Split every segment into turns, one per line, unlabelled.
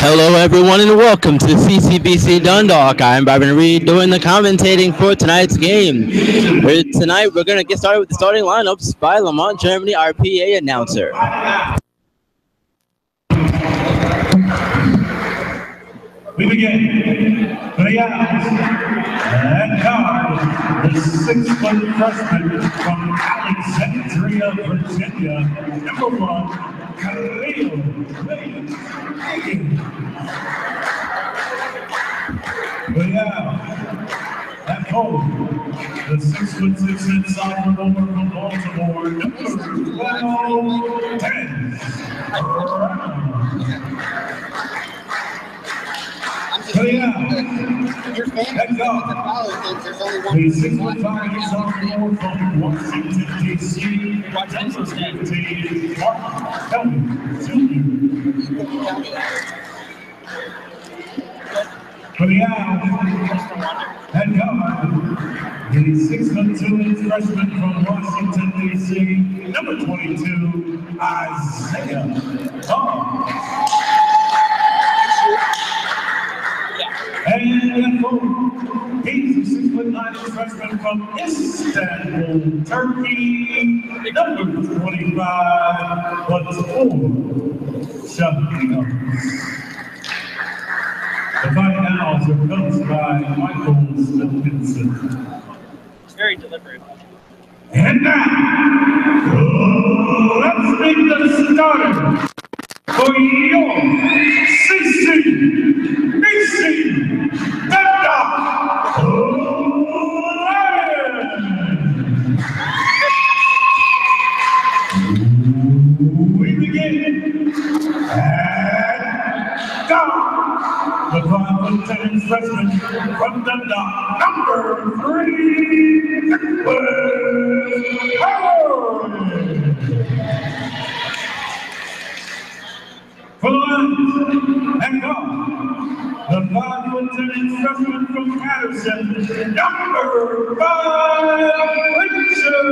Hello, everyone, and welcome to CCBC Dundalk. I'm Byron Reed doing the commentating for tonight's game. Tonight, we're going to get started with the starting lineups by Lamont Germany, our PA announcer.
We begin. The and guard, the 6-foot freshman from Alexandria, Virginia, number 1, Khalil Williams. We have at home, the 6'6" sophomore from Baltimore, number 12, 10.
Your fan the
6'5" sophomore from Washington, D.C. Number 15, Harford, Jr. For the Owls, at guard, the 6'2" freshman from Washington, D.C. Number 22, Isaiah Thomas. And he's a 6'9" freshman from Istanbul, Turkey, number 25, but 4 Shahina. The Fighting Owls are coached by Michael Stephenson.
It's very deliberate.
And now, let's make the starter for your CCBC Dundalk Lions. We begin at guard. The 5'10" freshman from Dundalk, number 3, Harford. For the Lions, and guard, the 5'10" freshman from Patterson, number 5, Richard.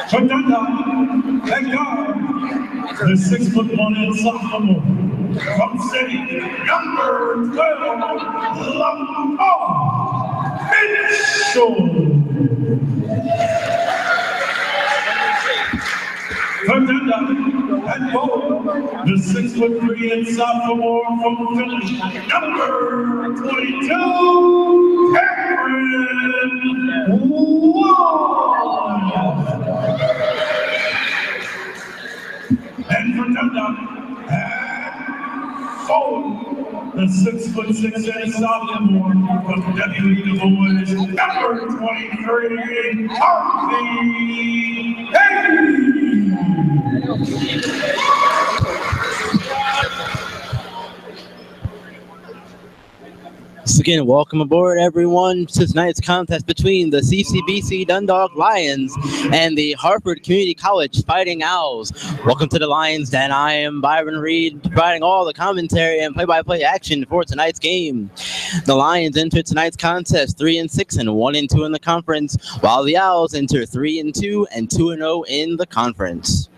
For Dundalk, and guard, the 6'1" sophomore from City, number 12, Lamont Mitchell. For Dundalk, and goal, the 6'3" sophomore from Philly, number 22, Cameron Wall. And for Dundalk, and forward, the 6'6" sophomore from W.E. Du Bois, number 23, Harvey Hayes.
So again, welcome aboard, everyone, to tonight's contest between the CCBC Dundalk Lions and the Harford Community College Fighting Owls. Welcome to the Lions, and I am Byron Reed, providing all the commentary and play-by-play action for tonight's game. The Lions entered tonight's contest 3-6 and 1-2 in the conference, while the Owls enter 3-2 and 2-0 in the conference.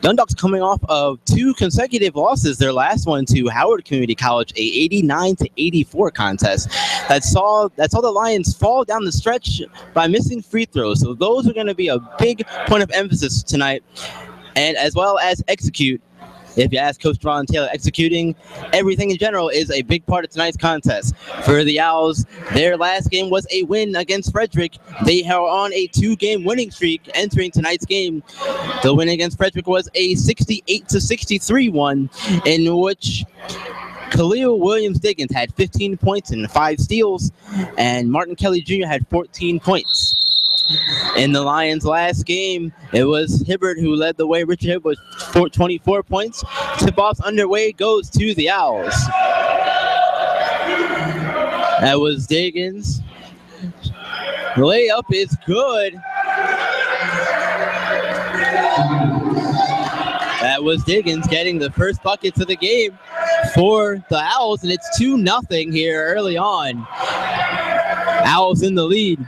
Dundalk's coming off of 2 consecutive losses, their last one to Howard Community College, a 89-84 contest that saw the Lions fall down the stretch by missing free throws. So those are going to be a big point of emphasis tonight, and as well as execute. If you ask Coach Ron Taylor, executing everything in general is a big part of tonight's contest. For the Owls, their last game was a win against Frederick. They are on a 2-game winning streak entering tonight's game. The win against Frederick was a 68-63 one, in which Khalil Williams Diggins had 15 points and 5 steals, and Martin Kelly Jr. had 14 points. In the Lions' last game, it was Hibbert who led the way. Richard Hibbert with 24 points. Tip-off underway goes to the Owls. That was Diggins. The layup is good. That was Diggins getting the first buckets of the game for the Owls, and it's 2-0 here early on. Owls in the lead.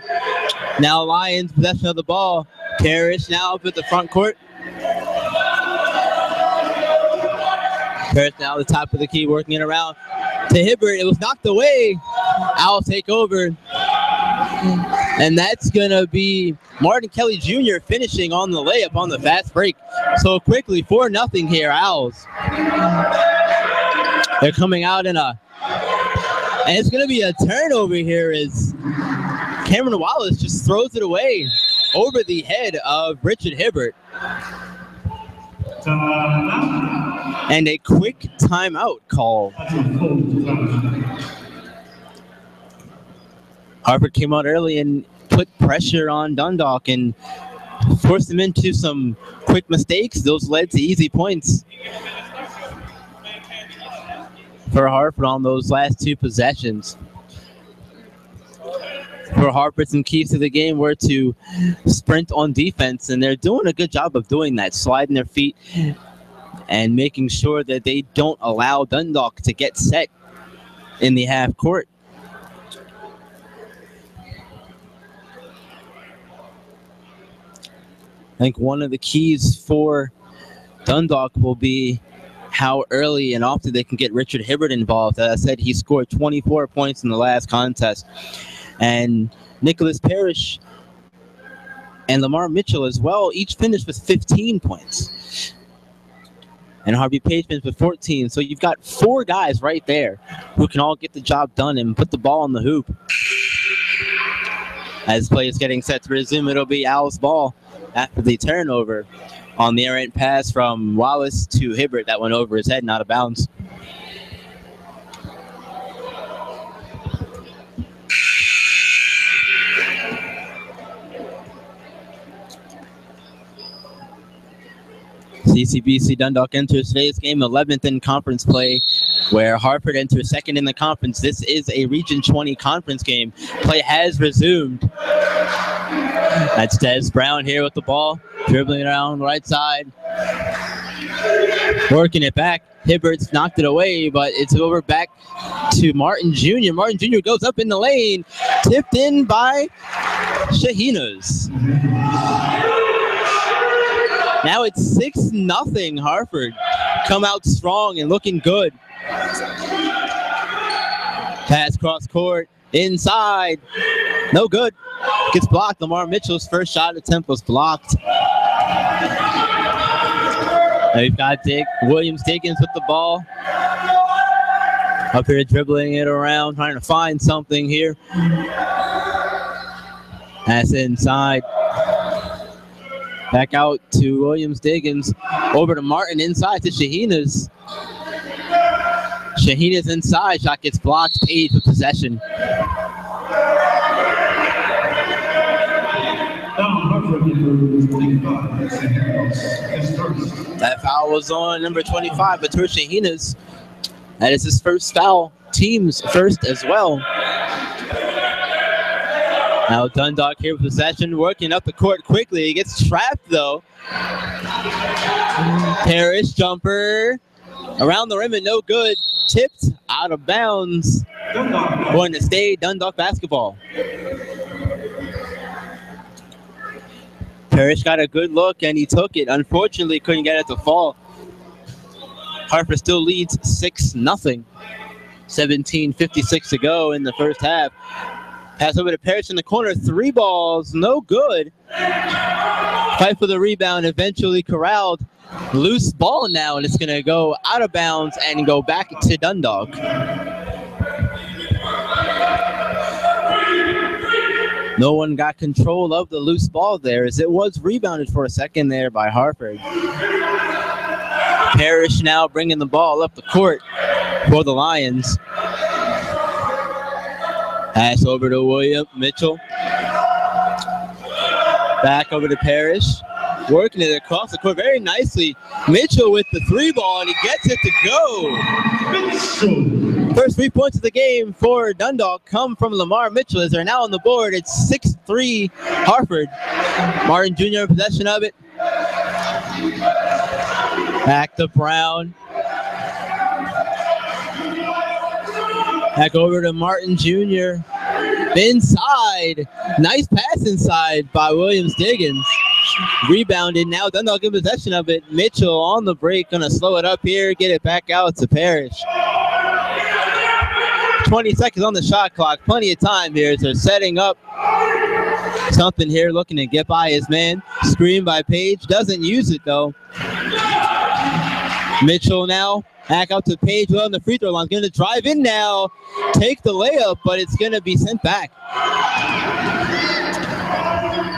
Now Lions possession of the ball. Parrish now up at the front court. Parrish now at the top of the key, working it around to Hibbert. It was knocked away. I'll take over. And that's going to be Martin Kelly Jr. finishing on the layup on the fast break. So quickly, 4-0 here, Owls. They're coming out in a... And it's going to be a turnover here as Cameron Wallace just throws it away over the head of Richard Hibbert. And a quick timeout call. Harford came out early and put pressure on Dundalk and forced them into some quick mistakes. Those led to easy points for Harford on those last two possessions. For Harford, some keys to the game were to sprint on defense, and they're doing a good job of doing that, sliding their feet and making sure that they don't allow Dundalk to get set in the half court. I think one of the keys for Dundalk will be how early and often they can get Richard Hibbert involved. As I said, he scored 24 points in the last contest. And Nicholas Parrish and Lamar Mitchell as well each finished with 15 points. And Harvey Page finished with 14. So you've got 4 guys right there who can all get the job done and put the ball in the hoop. As play is getting set to resume, it'll be Owl's ball after the turnover on the errant pass from Wallace to Hibbert that went over his head and out of bounds. CCBC Dundalk enters today's game 11th in conference play, where Harford enters second in the conference. This is a Region 20 conference game. Play has resumed. That's Des Brown here with the ball, dribbling it around the right side, working it back. Hibbert's knocked it away, but it's over back to Martin Jr. Martin Jr. goes up in the lane, tipped in by Shahinas. Now it's 6-0 Harford. Come out strong and looking good. Pass cross court, inside. No good. Gets blocked. Lamar Mitchell's first shot attempt was blocked. Now we've got Williams Diggins with the ball. Up here dribbling it around, trying to find something here. Pass inside. Back out to Williams Diggins. Over to Martin, inside to Shahinas. Shahinas inside. Shot gets blocked. Page with possession. That foul was on number 25, Batur Shahinas. That is his first foul. Team's first as well. Now Dundalk here with possession, working up the court quickly. He gets trapped though. Parrish jumper around the rim and no good. Tipped out of bounds. Going to stay Dundalk basketball. Parrish got a good look and he took it. Unfortunately, couldn't get it to fall. Harford still leads 6-0. 17:56 to go in the first half. Pass over to Parrish in the corner. 3 balls, no good. Fight for the rebound, eventually corralled. Loose ball now, and it's going to go out of bounds and go back to Dundalk. No one got control of the loose ball there, as it was rebounded for a second there by Harford. Parrish now bringing the ball up the court for the Lions. Pass over to William Mitchell. Back over to Parrish. Working it across the court very nicely. Mitchell with the 3 ball, and he gets it to go. First 3 points of the game for Dundalk come from Lamar Mitchell as they're now on the board. It's 6-3 Harford. Martin Jr. in possession of it. Back to Brown. Back over to Martin Jr. Inside. Nice pass inside by Williams Diggins. Rebounded now. Dundalk in possession of it. Mitchell on the break. Going to slow it up here. Get it back out to Parrish. 20 seconds on the shot clock. Plenty of time here. So setting up something here. Looking to get by his man. Screen by Page. Doesn't use it though. Mitchell now. Back up to Page on the free throw line. Going to drive in now. Take the layup, but it's going to be sent back.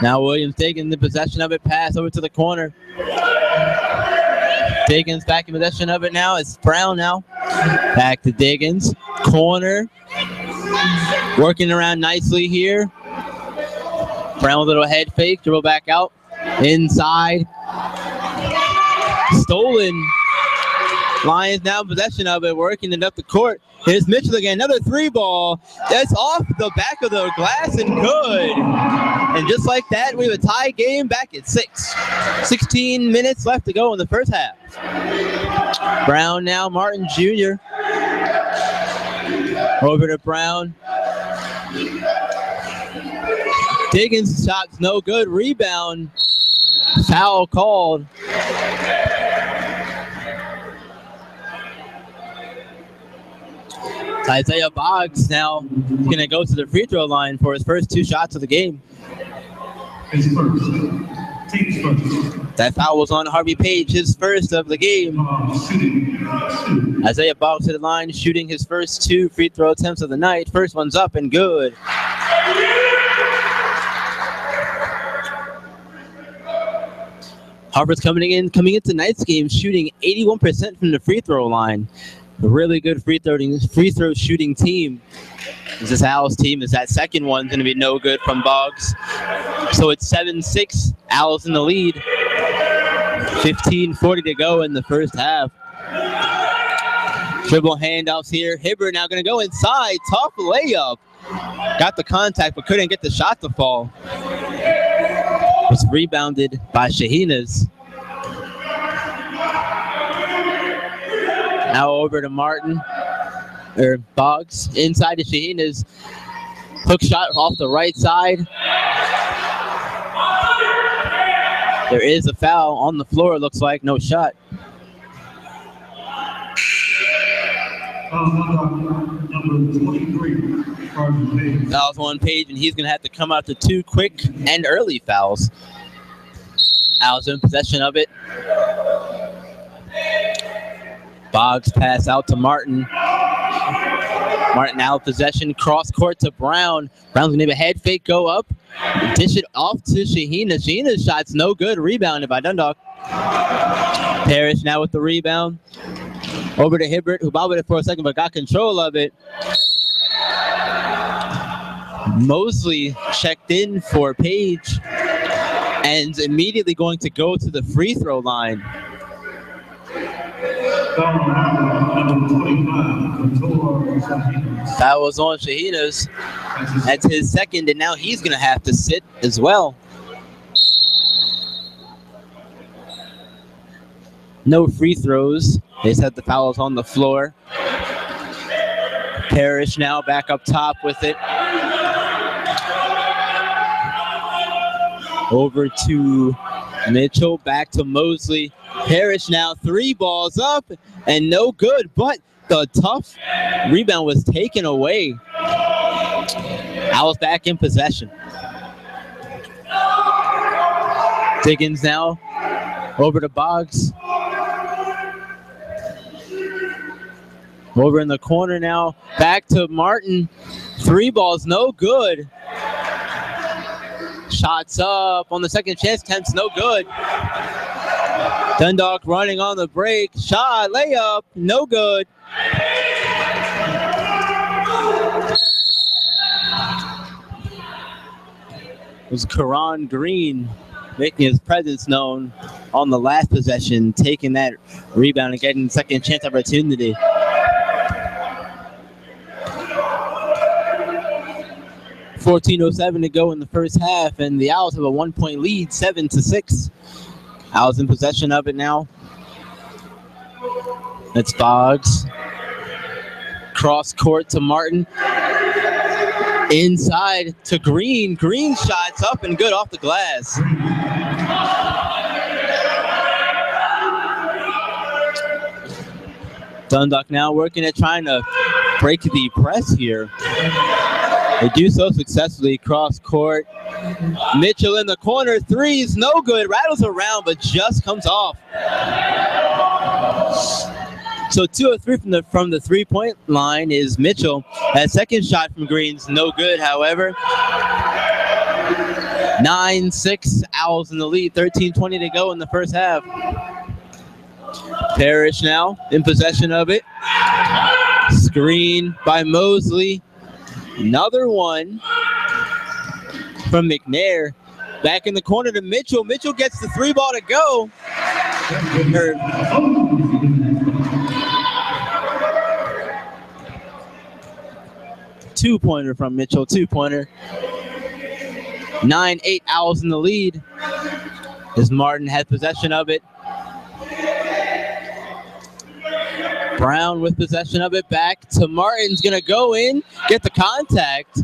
Now Williams taking the possession of it. Pass over to the corner. Diggins back in possession of it now. It's Brown now. Back to Diggins. Corner. Working around nicely here. Brown with a little head fake. Dribble back out. Inside. Stolen. Lions now in possession of it, working it up the court. Here's Mitchell again, another three ball. That's off the back of the glass and good. And just like that, we have a tie game back at 6. 16 minutes left to go in the first half. Brown now, Martin Jr. Over to Brown. Diggins' shot's no good. Rebound. Foul called. Isaiah Boggs now going to go to the free throw line for his first 2 shots of the game.
His first. Team's first.
That foul was on Harvey Page, his first of the game. Isaiah Boggs to the line, shooting his first 2 free throw attempts of the night. First one's up and good. Harford's coming into tonight's game shooting 81% from the free throw line. A really good free throw shooting team. This Owls team is that second one going to be no good from Boggs. So it's 7-6. Owls in the lead. 15:40 to go in the first half. Dribble handoffs here. Hibbert now going to go inside. Tough layup. Got the contact but couldn't get the shot to fall. Was rebounded by Shahinas. Now over to Martin, or Boggs, inside to Shahinas. Hook shot off the right side. There is a foul on the floor, looks like, no shot.
Number 23,
Fouls on Page, and he's going to have to come out to 2 quick and early fouls. Owls in possession of it. Boggs pass out to Martin. Martin out of possession, cross court to Brown. Brown's going to have a head fake, go up, dish it off to Shahina. Shahina's shot's no good, rebounded by Dundalk. Parrish now with the rebound. Over to Hibbert, who bobbled it for a second but got control of it. Mosley checked in for Page and immediately going to go to the free throw line. That was on Shahinas. That's his second, and now he's going to have to sit as well. No free throws. They said the foul was on the floor. Parrish now back up top with it. Over to Mitchell, back to Mosley. Parrish now, 3 balls up and no good, but the tough rebound was taken away. Owls back in possession. Diggins now over to Boggs. Over in the corner now, back to Martin. 3 balls, no good. Shots up on the second chance, attempts no good. Dundalk running on the break. Shot, layup, no good. It was Karan Green making his presence known on the last possession, taking that rebound and getting the second chance opportunity. .14:07 to go in the first half, and the Owls have a 1-point lead, 7-6. Owls in possession of it now. It's Boggs. Cross court to Martin. Inside to Green. Green shots up and good off the glass. Dundalk now working at trying to break the press here. They do so successfully cross court. Mitchell in the corner, threes, no good. Rattles around, but just comes off. So 2 of 3 from the three-point line is Mitchell. That second shot from Green's no good, however. 9-6, Owls in the lead. 13:20 to go in the first half. Parrish now in possession of it. Screen by Mosley. Another one from McNair. Back in the corner to Mitchell. Mitchell gets the three ball to go. Two-pointer from Mitchell, two-pointer. 9-8 Owls in the lead as Martin had possession of it. Brown with possession of it, back to Martin's gonna go in, get the contact.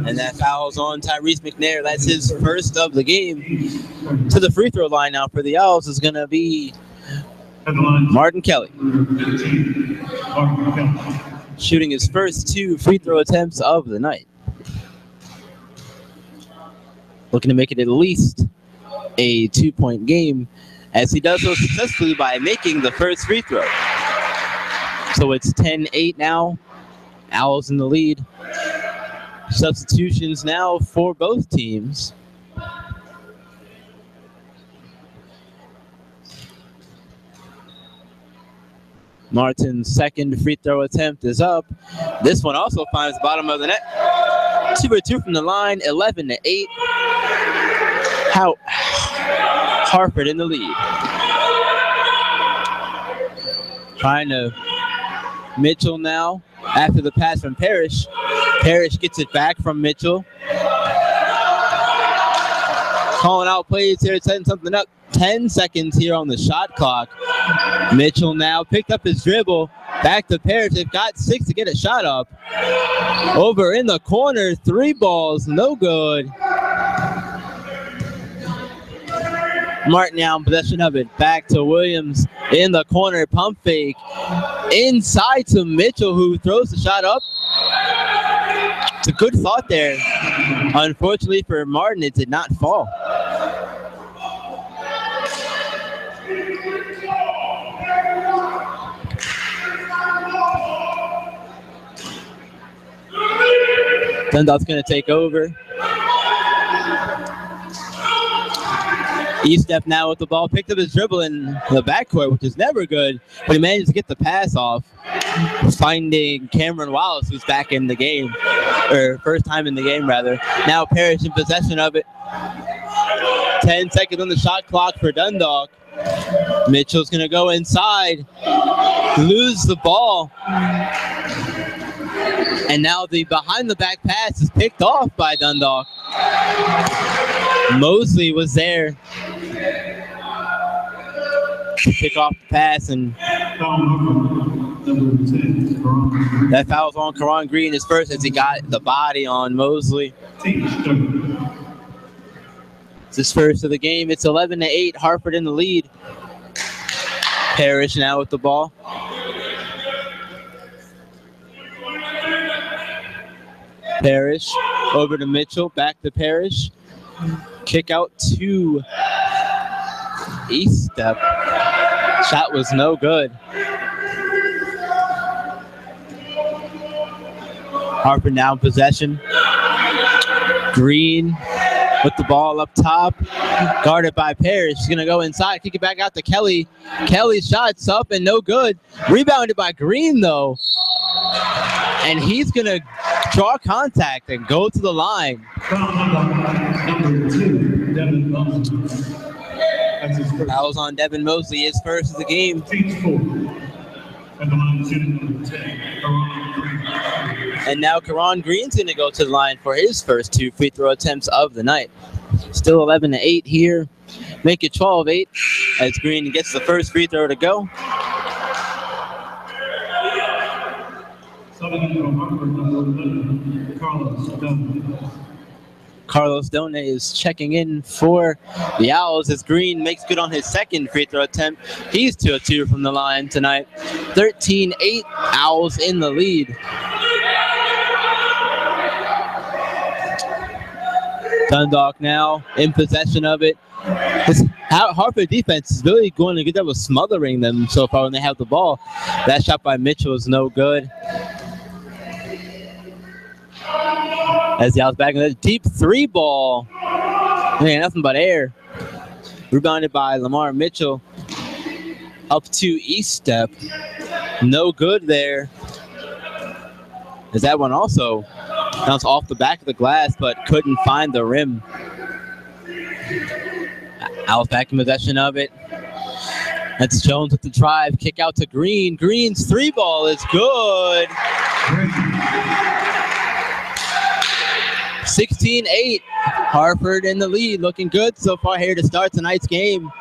And that foul's on Tyrese McNair. That's his first of the game. To the free throw line now for the Owls is gonna be Martin Kelly. Shooting his first 2 free throw attempts of the night. Looking to make it at least a 2-point game, as he does so successfully by making the first free throw. So it's 10-8 now. Owls in the lead. Substitutions now for both teams. Martin's second free throw attempt is up. This one also finds the bottom of the net. 2 for 2 from the line, 11-8. Harford in the lead. Trying to Mitchell now after the pass from Parrish. Parrish gets it back from Mitchell. Calling out plays here, setting something up. 10 seconds here on the shot clock. Mitchell now picked up his dribble. Back to Parrish. They've got 6 to get a shot up. Over in the corner, 3 balls, no good. Martin now in possession of it. Back to Williams in the corner, pump fake. Inside to Mitchell, who throws the shot up. It's a good thought there. Unfortunately for Martin, it did not fall. Dundalk's going to take over. E-step now with the ball, picked up his dribble in the backcourt, which is never good, but he managed to get the pass off, finding Cameron Wallace, who's back in the game, or first time in the game, rather. Now Parrish in possession of it. 10 seconds on the shot clock for Dundalk. Mitchell's going to go inside, lose the ball. And now the behind-the-back pass is picked off by Dundalk. Mosley was there to pick off the pass, and that foul's on Karan Green, his first, as he got the body on Mosley. It's his first of the game. It's 11-8, Harford in the lead. Parrish now with the ball. Parrish over to Mitchell, back to Parrish. Kick out to E-step. Shot was no good. Harford now in possession. Green with the ball up top, guarded by Parrish. He's gonna go inside, kick it back out to Kelly. Kelly's shot's up and no good. Rebounded by Green though. And he's gonna draw contact and go to the line. Fouls on Devin Mosley, his first of the game. And now Karan Green's gonna go to the line for his first 2 free throw attempts of the night. Still 11-8 here. Make it 12-8 as Green gets the first free throw to go.
Second from Harford, number 11, Carlos Dunn.
Carlos Done is checking in for the Owls as Green makes good on his second free throw attempt. He's 2 of 2 from the line tonight. 13-8, Owls in the lead. Dundalk now in possession of it. This Harford defense is really going to get that with smothering them so far when they have the ball. That shot by Mitchell is no good. As the Owls back in the deep 3 ball. Man, nothing but air. Rebounded by Lamar Mitchell. Up to East Step. No good there. As that one also bounced off the back of the glass but couldn't find the rim. Owls back in possession of it. That's Jones with the drive. Kick out to Green. Green's 3 ball is good. 16-8. Harford in the lead. Looking good so far here to start tonight's game.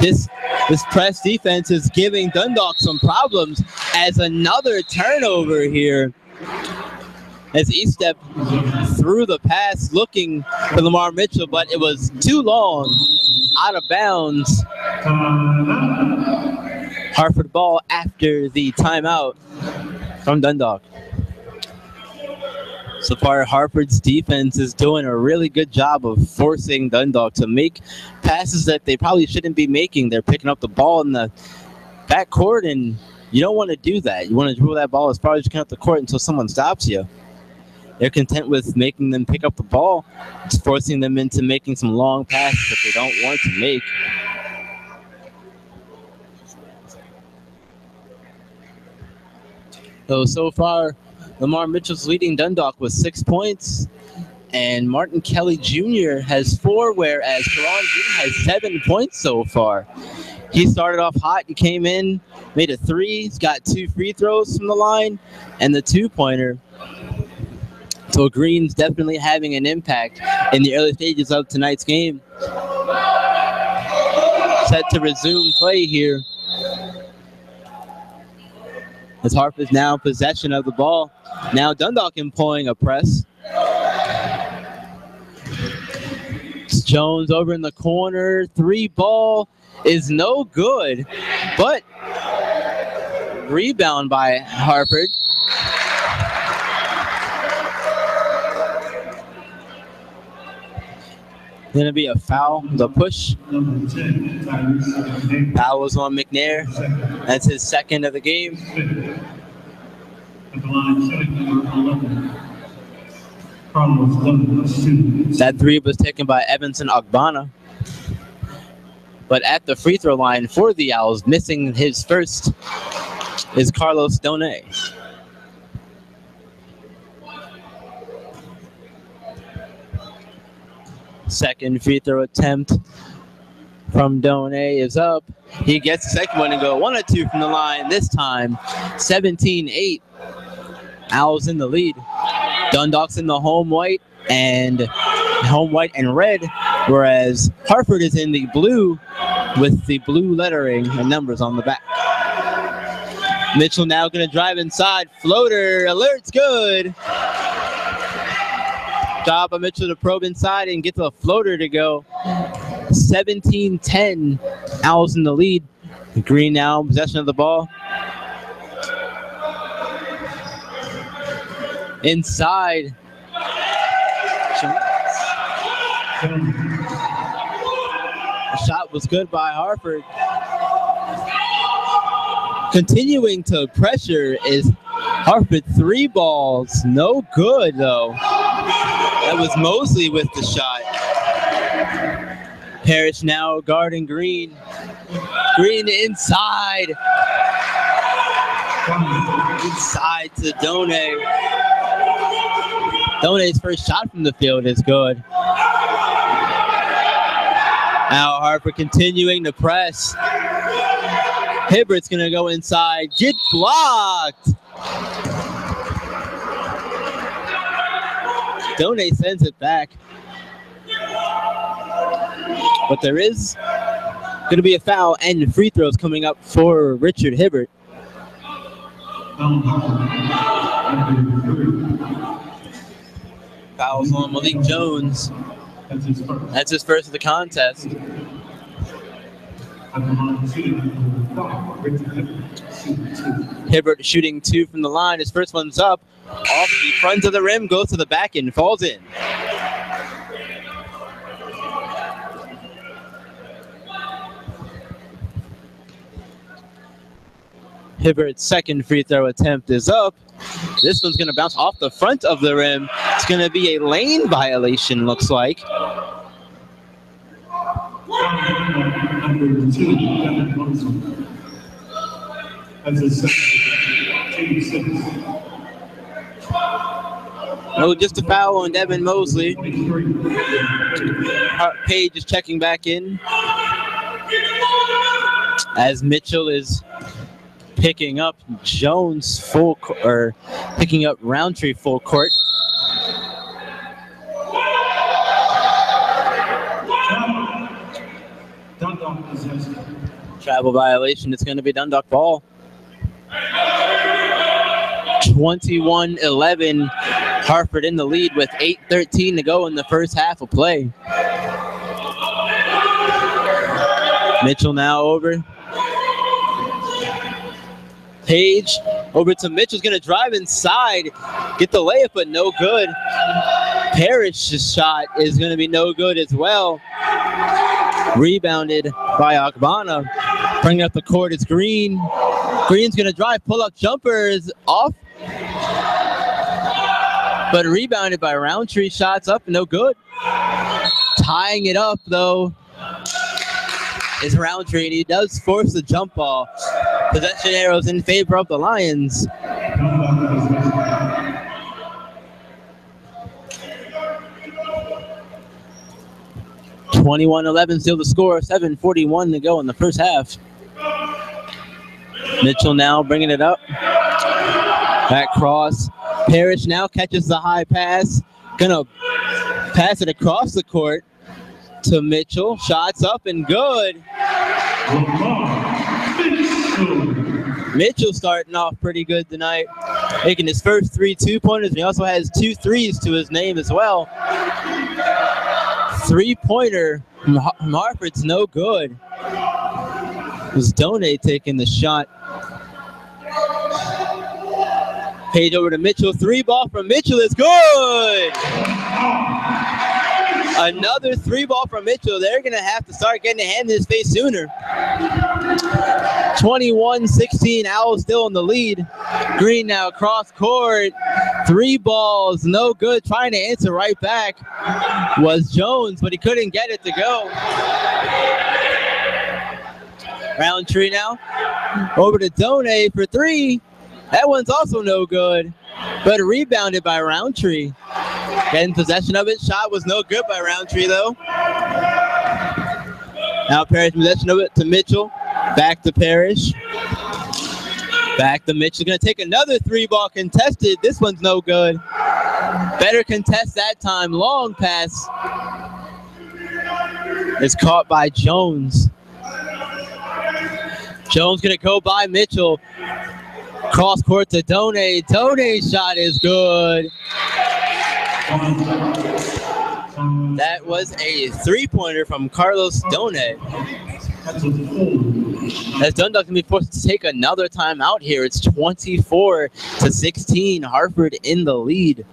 This press defense is giving Dundalk some problems as another turnover here. As East Step threw the pass looking for Lamar Mitchell, but it was too long, out of bounds. Harford ball after the timeout from Dundalk. So far, Harford's defense is doing a really good job of forcing Dundalk to make passes that they probably shouldn't be making. They're picking up the ball in the backcourt, and you don't want to do that. You want to dribble that ball as far as you can up the court until someone stops you. They're content with making them pick up the ball. It's forcing them into making some long passes that they don't want to make. So far, Lamar Mitchell's leading Dundalk with 6 points, and Martin Kelly Jr. has 4, whereas Karan Green has 7 points so far. He started off hot and came in, made a 3. He's got 2 free throws from the line and the 2-pointer. So Green's definitely having an impact in the early stages of tonight's game. Set to resume play here. As Harford's now in possession of the ball. Now Dundalk employing a press. It's Jones over in the corner. 3 ball is no good, but rebound by Harford. Going to be a foul, the push. Foul was on McNair. That's his second of the game. That 3 was taken by Evanson Ogbonna. But at the free throw line for the Owls, missing his first, is Carlos Done. Second free throw attempt from Done is up. He gets the second one and go 1 of 2 from the line this time. 17-8. Owls in the lead. Dundalk's in the home white and red, whereas Harford is in the blue with the blue lettering and numbers on the back. Mitchell now going to drive inside. Floater, alert's good. Job by Mitchell to probe inside and get the floater to go. 17-10. Owls in the lead. Green now in possession of the ball. Inside. The shot was good by Harford. Continuing to pressure is Harford. 3 balls. No good, though. That was Mosley with the shot. Parrish now guarding Green. Green inside. Inside to Done. Done's first shot from the field is good. Now Harford continuing to press. Hibbert's going to go inside. Get blocked. Done sends it back. But there is going to be a foul and free throws coming up for Richard Hibbert. Fouls on Malik Jones.
That's his first.
That's his first of the contest. Hibbert shooting 2 from the line. His first one's up. Off the front of the rim, goes to the back end, falls in. Hibbert's second free throw attempt is up. This one's going to bounce off the front of the rim. It's going to be a lane violation, looks like.
Number 2, Devin Mosley. That's his second. Team 6.
Oh, just a foul on Devin Mosley.
23.
Page is checking back in as Mitchell is picking up Jones picking up Roundtree full court.
Dundalk possession.
Travel violation. It's going to be Dundalk ball. 21-11. Harford in the lead with 8:13 to go in the first half of play. Mitchell now over. Page over to Mitchell's going to drive inside, get the layup, but no good. Parrish's shot is going to be no good as well. Rebounded by Akbana. Bringing up the court is Green. Green's going to drive, pull up jumpers off, but rebounded by Roundtree. Shots up, no good. Tying it up though is Roundtree, and he does force the jump ball. Possession arrows in favor of the Lions. 21-11 still the score. 7:41 to go in the first half. Mitchell now bringing it up. Back cross. Parrish now catches the high pass. Gonna pass it across the court to Mitchell. Shots up and good. Mitchell starting off pretty good tonight, making his first 3 2-pointers. He also has 2 threes to his name as well. 3-pointer from Harford's no good. It was Done taking the shot. Page over to Mitchell. 3-ball from Mitchell is good. Another 3-ball from Mitchell. They're going to have to start getting a hand in his face sooner. 21-16. Owls still in the lead. Green now cross court. 3 balls, no good. Trying to answer right back was Jones, but he couldn't get it to go. Roundtree now. Over to Done for 3. That one's also no good, but rebounded by Roundtree. Getting possession of it. Shot was no good by Roundtree, though. Now Parrish possession of it to Mitchell. Back to Parrish. Back to Mitchell. Going to take another 3-ball contested. This one's no good. Better contest that time. Long pass. It's caught by Jones. Jones going to go by Mitchell. Cross court to Done. Done's shot is good. That was a 3-pointer from Carlos Done. As Dundalk can be forced to take another timeout here. It's 24-16. Harford in the lead.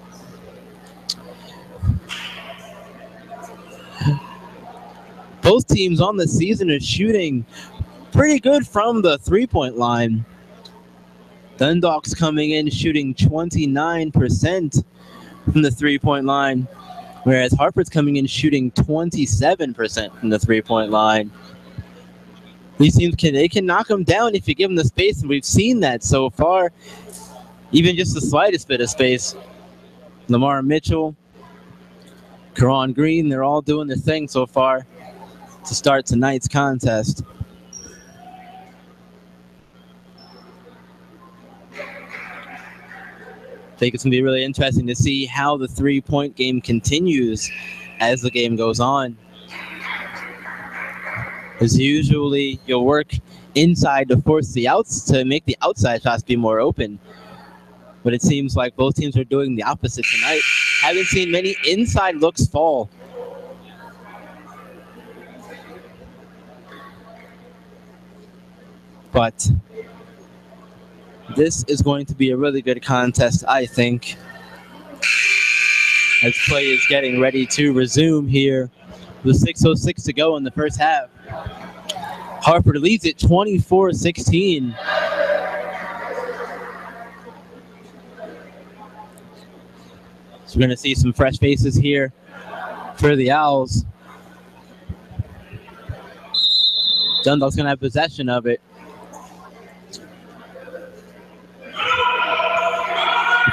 Both teams on the season are shooting pretty good from the 3-point line. Dundalk's coming in shooting 29% from the 3-point line, whereas Harford's coming in shooting 27% from the 3-point line. These teams can knock them down if you give them the space, and we've seen that so far. Even just the slightest bit of space. Lamar Mitchell, Karan Green, they're all doing their thing so far to start tonight's contest. I think it's going to be really interesting to see how the 3-point game continues as the game goes on. As usually, you'll work inside to force the outs to make the outside shots be more open. But it seems like both teams are doing the opposite tonight. Haven't seen many inside looks fall. But this is going to be a really good contest, I think, as play is getting ready to resume here with 6:06 to go in the first half. Harford leads it 24-16. So we're going to see some fresh faces here for the Owls. Dundalk's going to have possession of it.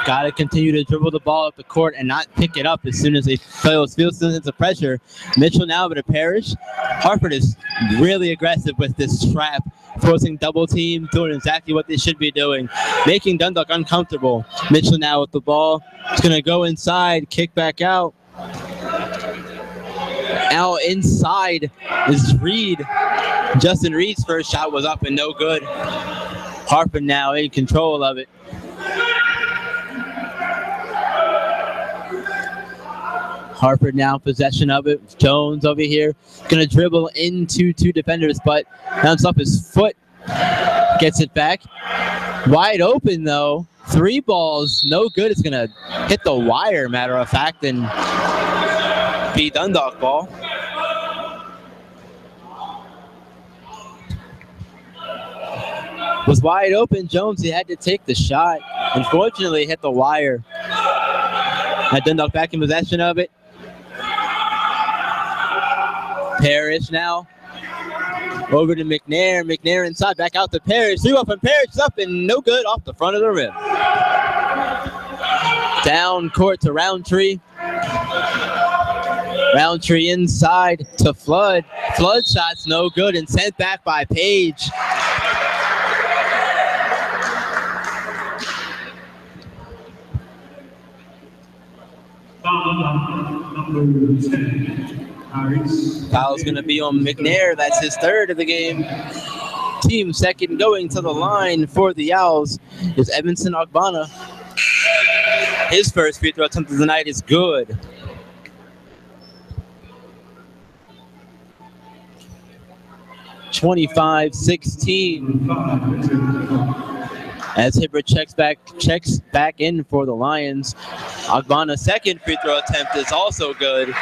Got to continue to dribble the ball up the court and not pick it up as soon as they feel sense of pressure. Mitchell now over to Parrish. Harford is really aggressive with this trap, forcing double team, doing exactly what they should be doing, making Dundalk uncomfortable. Mitchell now with the ball. It's going to go inside, kick back out. Now inside is Reed. Justin Reed's first shot was up and no good. Harford now in control of it. Harford now possession of it. Jones over here going to dribble into two defenders, but bounce off his foot. Gets it back. Wide open though. Three balls, no good. It's going to hit the wire, matter of fact, and be Dundalk ball. Was wide open. Jones, he had to take the shot. Unfortunately, hit the wire. Now Dundalk back in possession of it. Parrish now over to McNair. McNair inside, back out to Parrish. 3-1 from Parrish, up and no good off the front of the rim. Down court to Roundtree. Roundtree inside to Flood. Flood shots no good and sent back by Page.
Number 10.
Foul's going to be on McNair. That's his third of the game. Team second going to the line for the Owls is Evanson Ogbonna. His first free throw attempt of the night is good. (25-16). As Hibbert checks back in for the Lions. Ogbonna's second free throw attempt is also good.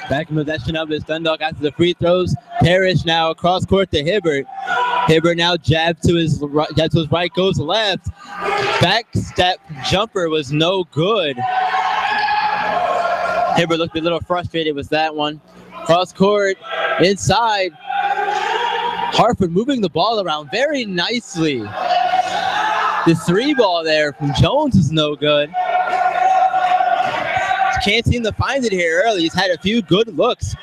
Back in possession of his Dundalk after the free throws. Parrish now across court to Hibbert. Hibbert now jab to his right, goes left. Back step jumper was no good. Hibbert looked a little frustrated with that one. Cross court, inside. Harford moving the ball around very nicely. The three ball there from Jones is no good. Can't seem to find it here early. He's had a few good looks.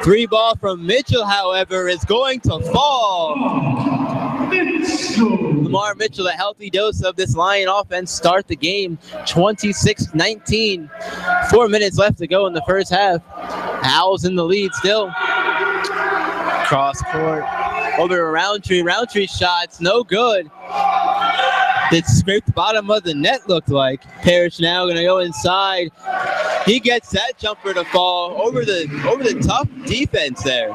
Three ball from Mitchell, however, is going to fall. Lamar Mitchell, a healthy dose of this Lion offense, start the game 26-19. 4 minutes left to go in the first half. Owls in the lead still. Cross court over to Roundtree. Roundtree shots no good. It scraped the bottom of the net, looked like. Parrish now going to go inside. He gets that jumper to fall over the tough defense there.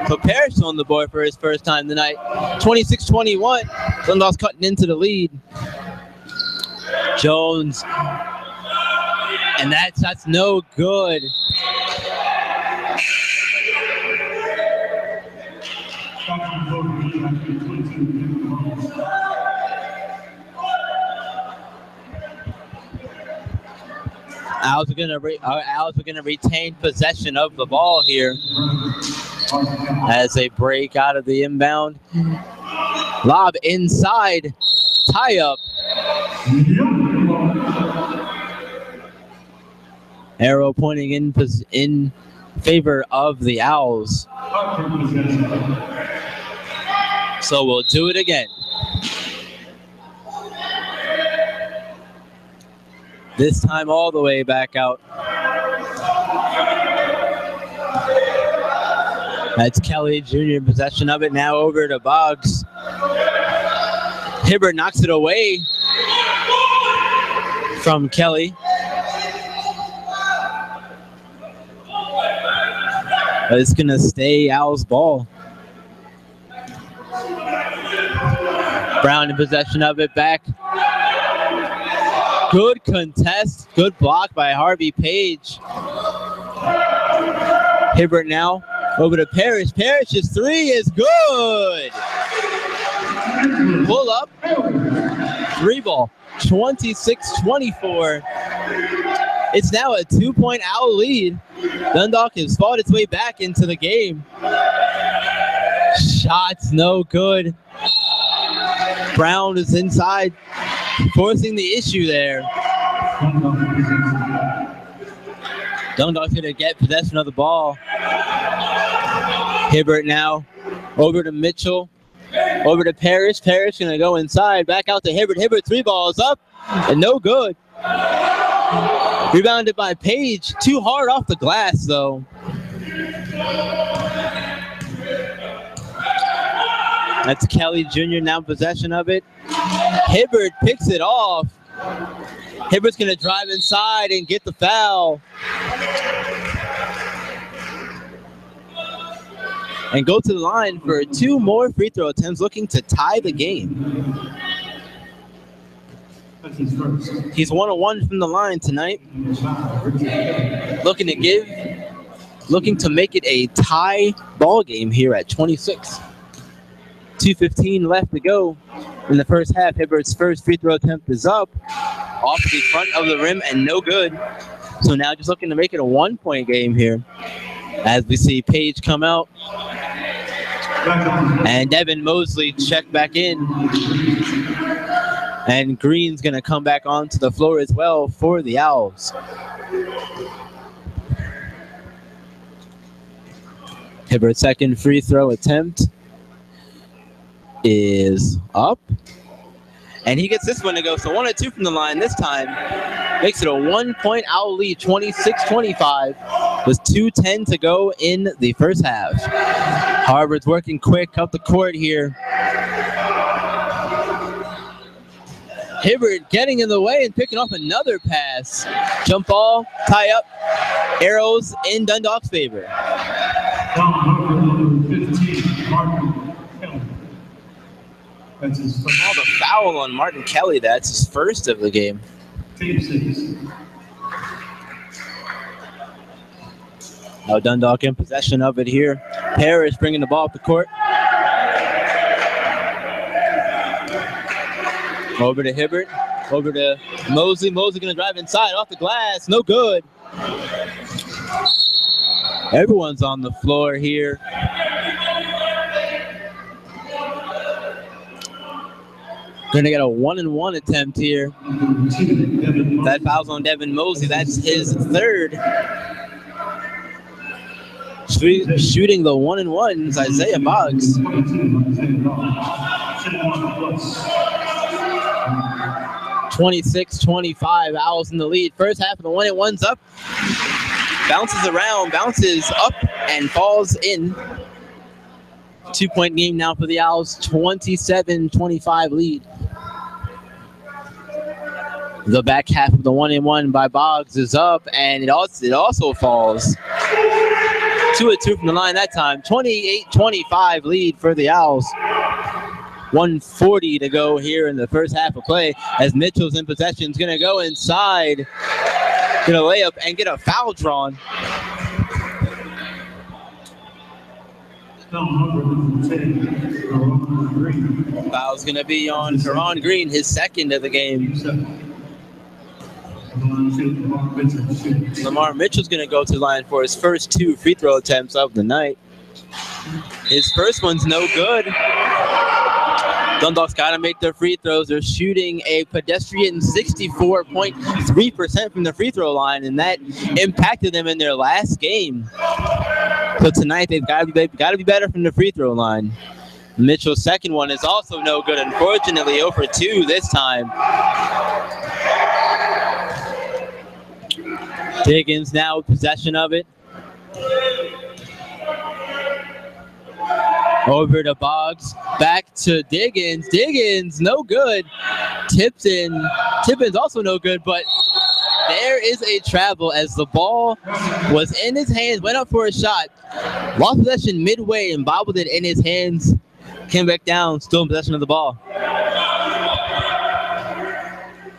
So Parrish on the board for his first time tonight. 26-21. Dundalk's cutting into the lead. Jones. And that shot's no good. Owls are gonna retain possession of the ball here as they break out of the inbound. Lob inside, tie up. Arrow pointing in favor of the Owls. So we'll do it again. This time all the way back out. That's Kelly Jr. in possession of it. Now over to Boggs. Hibbert knocks it away from Kelly. But it's going to stay Owls ball. Brown in possession of it back. Good contest. Good block by Harvey Page. Hibbert now over to Parrish. Parrish's three is good. Pull up. Three ball. 26-24. It's now a 2-point Owl lead. Dundalk has fought its way back into the game. Shots no good. Brown is inside, forcing the issue there. Dundalk's going to get possession of the ball. Hibbert now over to Mitchell, over to Parrish. Parrish going to go inside, back out to Hibbert. Hibbert, three balls up, and no good. Rebounded by Page. Too hard off the glass, though. That's Kelly Jr. now in possession of it. Hibbert picks it off. Hibbert's going to drive inside and get the foul. And go to the line for two more free throw attempts, looking to tie the game. He's 1-1 from the line tonight. Looking to make it a tie ball game here at 26. 2:15 left to go in the first half. Hibbert's first free throw attempt is up, off the front of the rim and no good. So now just looking to make it a 1-point game here. As we see Page come out and Devin Mosley check back in. And Green's going to come back onto the floor as well for the Owls. Hibbert's second free throw attempt is up. And he gets this one to go. So 1 or 2 from the line this time. Makes it a 1-point Owl lead, 26-25, with 2:10 to go in the first half. Harvard's working quick up the court here. Hibbert getting in the way and picking off another pass. Jump ball, tie up, arrows in Dundalk's favor. Call the foul on Martin Kelly. That's his first of the game. Now Dundalk in possession of it here. Parrish bringing the ball up the court. Over to Hibbert. Over to Mosley. Mosley going to drive inside off the glass. No good. Everyone's on the floor here. Going to get a 1-and-1 attempt here. That foul's on Devin Mosley. That's his third. Shooting the 1-and-1 is Isaiah Boggs. 26-25, Owls in the lead. First half of the 1-and-1's up. Bounces around, bounces up, and falls in. 2-point game now for the Owls, 27-25 lead. The back half of the 1-and-1 by Boggs is up, and it also falls. 2 or 2 from the line that time. 28-25 lead for the Owls. 1:40 to go here in the first half of play as Mitchell's in possession. Is going to go inside, going to lay up and get a foul drawn. Foul's going to be on Karan Green, his second of the game. Lamar Mitchell's going to go to the line for his first 2 free throw attempts of the night. His first one's no good. Dundalk's got to make their free throws. They're shooting a pedestrian 64.3% from the free throw line, and that impacted them in their last game. So tonight they've got to be better from the free throw line. Mitchell's second one is also no good. Unfortunately, 0 for 2 this time. Diggins now with possession of it. Over to Boggs. Back to Diggins. Diggins, no good. Tippin's also no good, but there is a travel as the ball was in his hands, went up for a shot. Lost possession midway and bobbled it in his hands. Came back down, still in possession of the ball.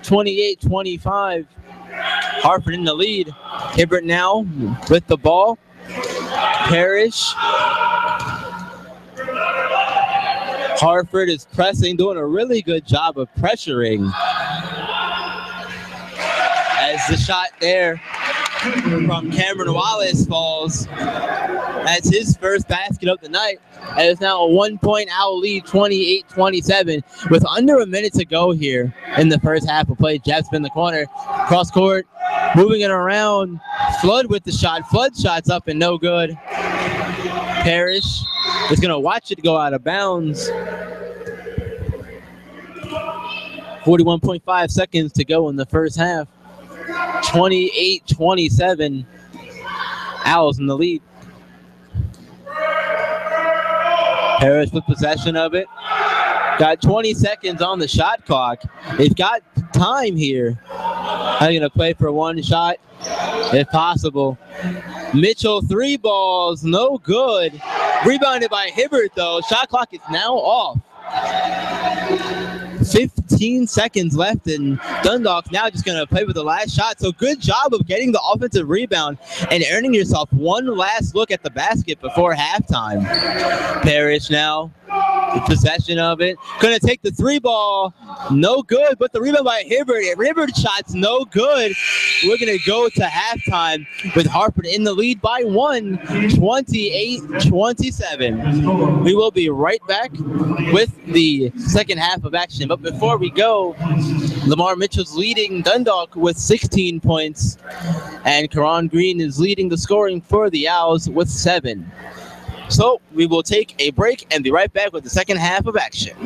28-25. Harford in the lead. Hibbert now with the ball. Parrish. Harford is pressing, doing a really good job of pressuring. As the shot there from Cameron Wallace falls. That's his first basket of the night. And it's now a 1-point Owl lead, 28-27. With under a minute to go here in the first half of play. Jeff's in the corner, cross court, moving it around. Flood with the shot. Flood shots up and no good. Parrish is going to watch it go out of bounds. 41.5 seconds to go in the first half. 28-27. Owls in the lead. Parrish with possession of it. Got 20 seconds on the shot clock. They've got time here. I'm going to play for one shot if possible. Mitchell, 3 balls, no good. Rebounded by Hibbert, though. Shot clock is now off. 15 seconds left, and Dundalk now just going to play with the last shot. So good job of getting the offensive rebound and earning yourself one last look at the basket before halftime. Parrish now, the possession of it. Going to take the 3 ball, no good, but the rebound by Hibbert. Hibbert shot's no good. We're going to go to halftime with Harford in the lead by 1, 28-27. We will be right back with the second half of action. But before we go, Lamar Mitchell's leading Dundalk with 16 points, and Karan Green is leading the scoring for the Owls with 7. So we will take a break and be right back with the second half of action.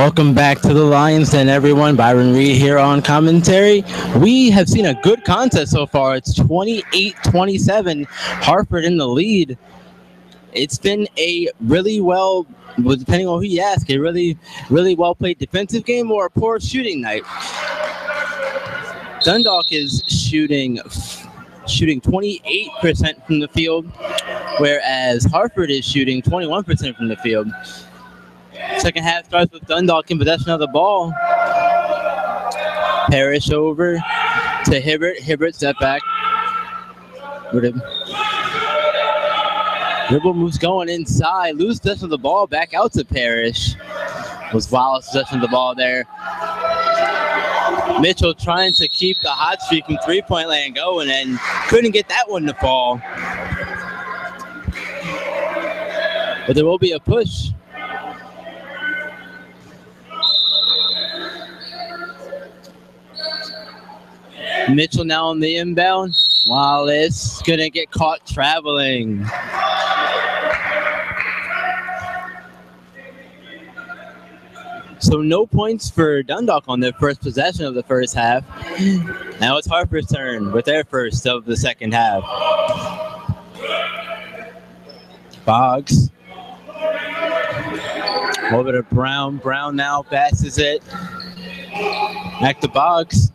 Welcome back to the Lions and everyone. Byron Reed here on commentary. We have seen a good contest so far. It's 28-27, Harford in the lead. It's been a really well, depending on who you ask, a really well played defensive game or a poor shooting night. Dundalk is shooting 28% from the field, whereas Harford is shooting 21% from the field. Second half starts with Dundalk in possession of the ball. Parrish over to Hibbert. Hibbert step back. Dribble moves going inside. Lose possession of the ball. Back out to Parrish. Was Wallace possession of the ball there. Mitchell trying to keep the hot streak from three-point land going and couldn't get that one to fall. But there will be a push. Mitchell now on the inbound. Wallace gonna get caught traveling. So no points for Dundalk on their first possession of the first half. Now it's Harford's turn with their first of the second half. Boggs. Over to Brown. Brown now passes it. Back to Boggs.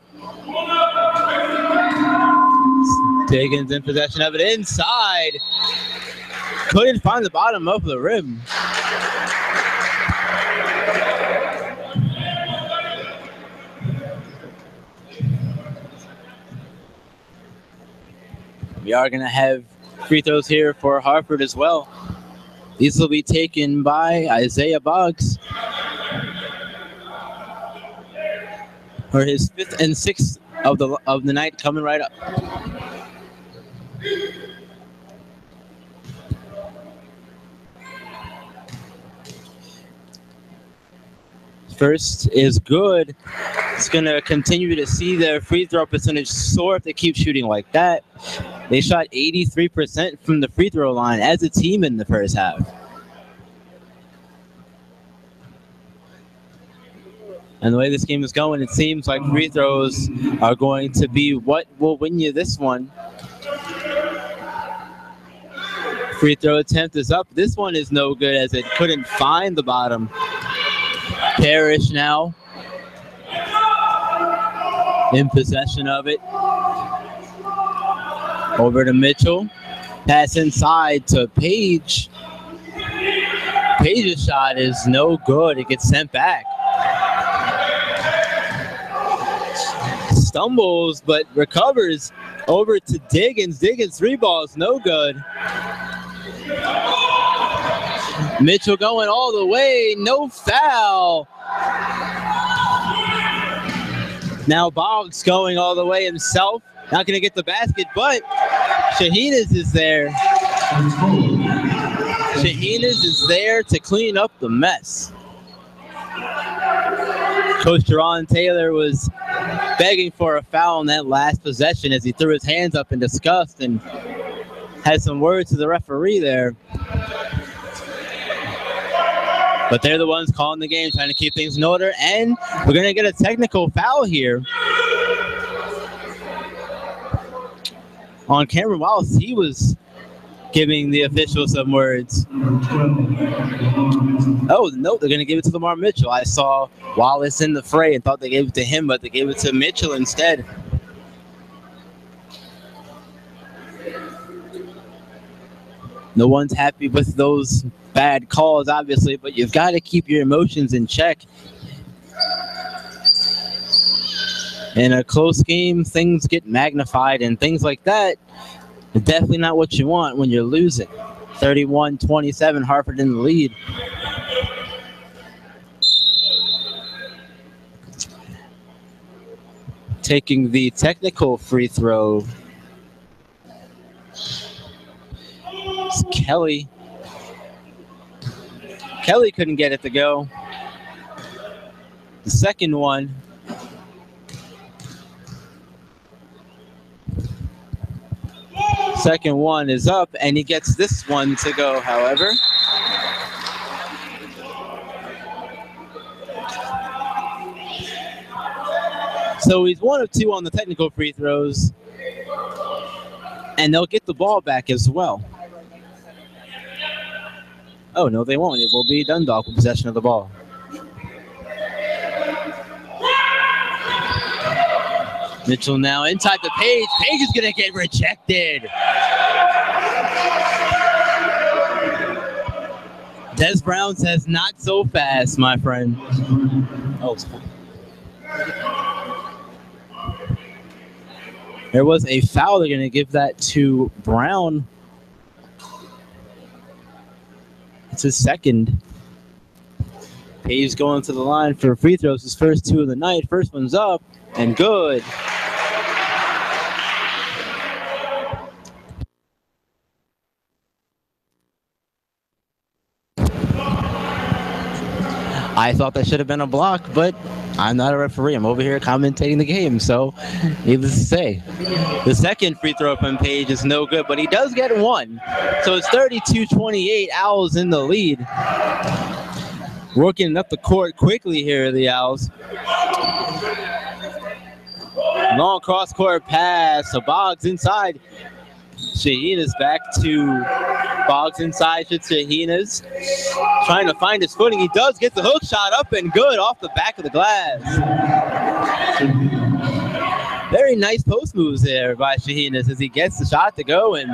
Diggins in possession of it inside. Couldn't find the bottom of the rim. We are going to have free throws here for Harford as well. These will be taken by Isaiah Boggs for his fifth and sixth of the night coming right up. First is good. It's going to continue to see their free throw percentage soar if they keep shooting like that. They shot 83% from the free throw line as a team in the first half. And the way this game is going, it seems like free throws are going to be what will win you this one. Free throw attempt is up. This one is no good as it couldn't find the bottom. Parrish now in possession of it. Over to Mitchell. Pass inside to Page. Page's shot is no good. It gets sent back. Stumbles, but recovers over to Diggins. Diggins' three balls, no good. Mitchell going all the way, no foul. Now Boggs going all the way himself. Not going to get the basket, but Shahinas is there. Shahinas is there to clean up the mess. Coach Jerron Taylor was begging for a foul on that last possession as he threw his hands up in disgust and had some words to the referee there. But they're the ones calling the game, trying to keep things in order, and we're going to get a technical foul here on Cameron Wallace. He was giving the officials some words. Oh, no, they're going to give it to Lamar Mitchell. I saw Wallace in the fray and thought they gave it to him, but they gave it to Mitchell instead. No one's happy with those bad calls, obviously, but you've got to keep your emotions in check. In a close game, things get magnified and things like that. Definitely not what you want when you're losing. 31-27, Harford in the lead. Taking the technical free throw. It's Kelly. Kelly couldn't get it to go. The second one. Second one is up, and he gets this one to go, however. So he's 1 of 2 on the technical free throws. And they'll get the ball back as well. Oh, no, they won't. It will be Dundalk with possession of the ball. Mitchell now inside the Page. Page is going to get rejected. Des Brown says, not so fast, my friend. Oh, there was a foul. They're going to give that to Brown. It's his second. Page going to the line for free throws, his first 2 of the night. First one's up and good. I thought that should have been a block, but I'm not a referee. I'm over here commentating the game, so needless to say. The second free throw from Page is no good, but he does get 1. So it's 32-28, Owls in the lead. Working up the court quickly here, the Owls. Long cross-court pass, so Boggs inside. Shahinas back to Boggs inside to Shahinas. Trying to find his footing. He does get the hook shot up and good off the back of the glass. Very nice post moves there by Shahinas as he gets the shot to go. And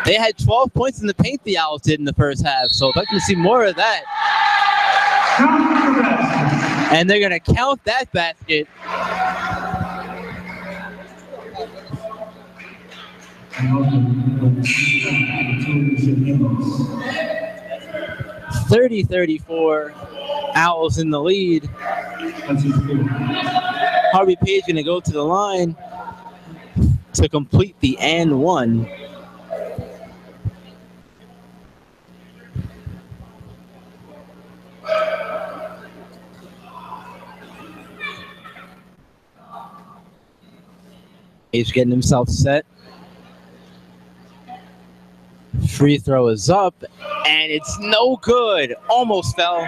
they had 12 points in the paint, the Owls did in the first half. So I'd like to see more of that. And they're going to count that basket. 30-34, Owls in the lead. Harvey Page going to go to the line to complete the and one. Page getting himself set. Free throw is up, and it's no good. Almost fell.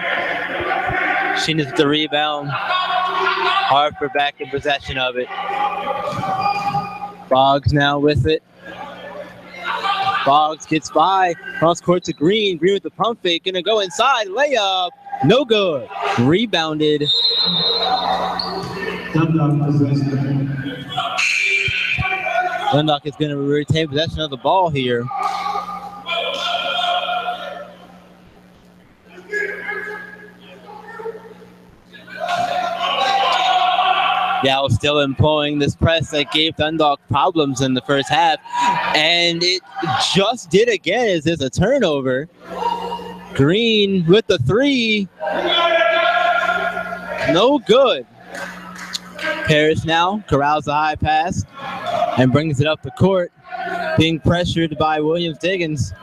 She needs the rebound. Harford back in possession of it. Boggs now with it. Boggs gets by. Cross court to Green. Green with the pump fake. Gonna go inside. Layup. No good. Rebounded. Dundalk is gonna retain possession of the ball here. Yeah, I was still employing this press that gave Dundalk problems in the first half. And it just did again as there's a turnover. Green with the three. No good. Parrish now corrals the high pass and brings it up the court, being pressured by Williams-Diggins.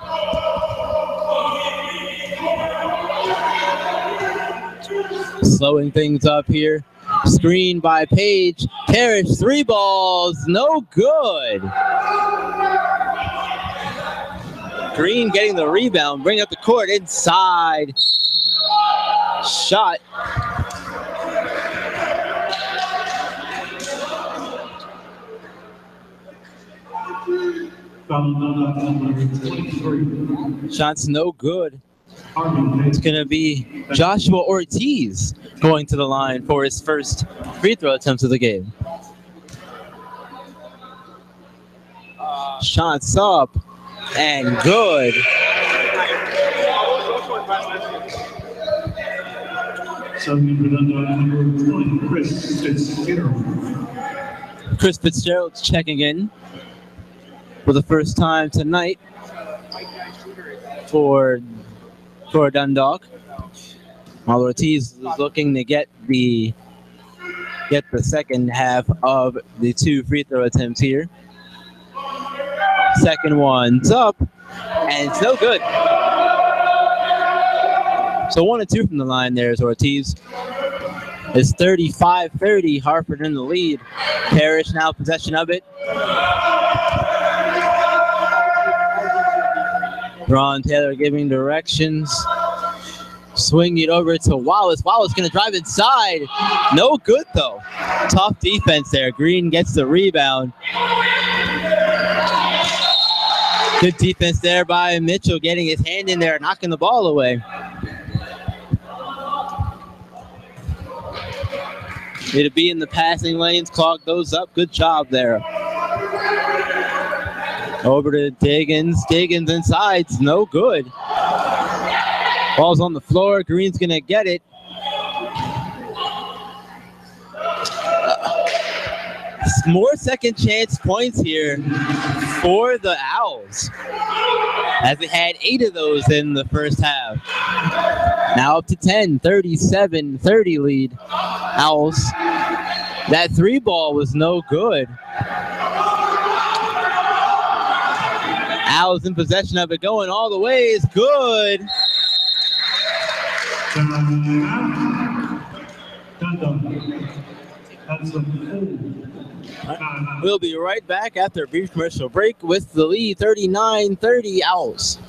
Slowing things up here. Screen by Page. Parrish, three balls, no good. Green getting the rebound, bring up the court inside. Shot. Shot's no good. It's going to be Joshua Ortiz going to the line for his first free throw attempt of the game. Shots up and good. Chris Fitzgerald's checking in for the first time tonight for Dundalk. While Ortiz is looking to get the second half of the two free throw attempts here. Second one's up, and it's no good. So 1 and 2 from the line there is Ortiz. It's 35-30, Harford in the lead. Parrish now possession of it. Ron Taylor giving directions. Swing it over to Wallace. Wallace going to drive inside. No good, though. Tough defense there. Green gets the rebound. Good defense there by Mitchell, getting his hand in there, knocking the ball away. It'll be in the passing lanes, clog those up. Good job there. Over to Diggins. Diggins inside. It's no good. Ball's on the floor. Green's going to get it. More second chance points here for the Owls, as they had 8 of those in the first half. Now up to 10, 37-30 lead. Owls. That 3 ball was no good. Owls in possession of it, going all the way is good. We'll be right back after a brief commercial break with the lead, 39-30 Owls.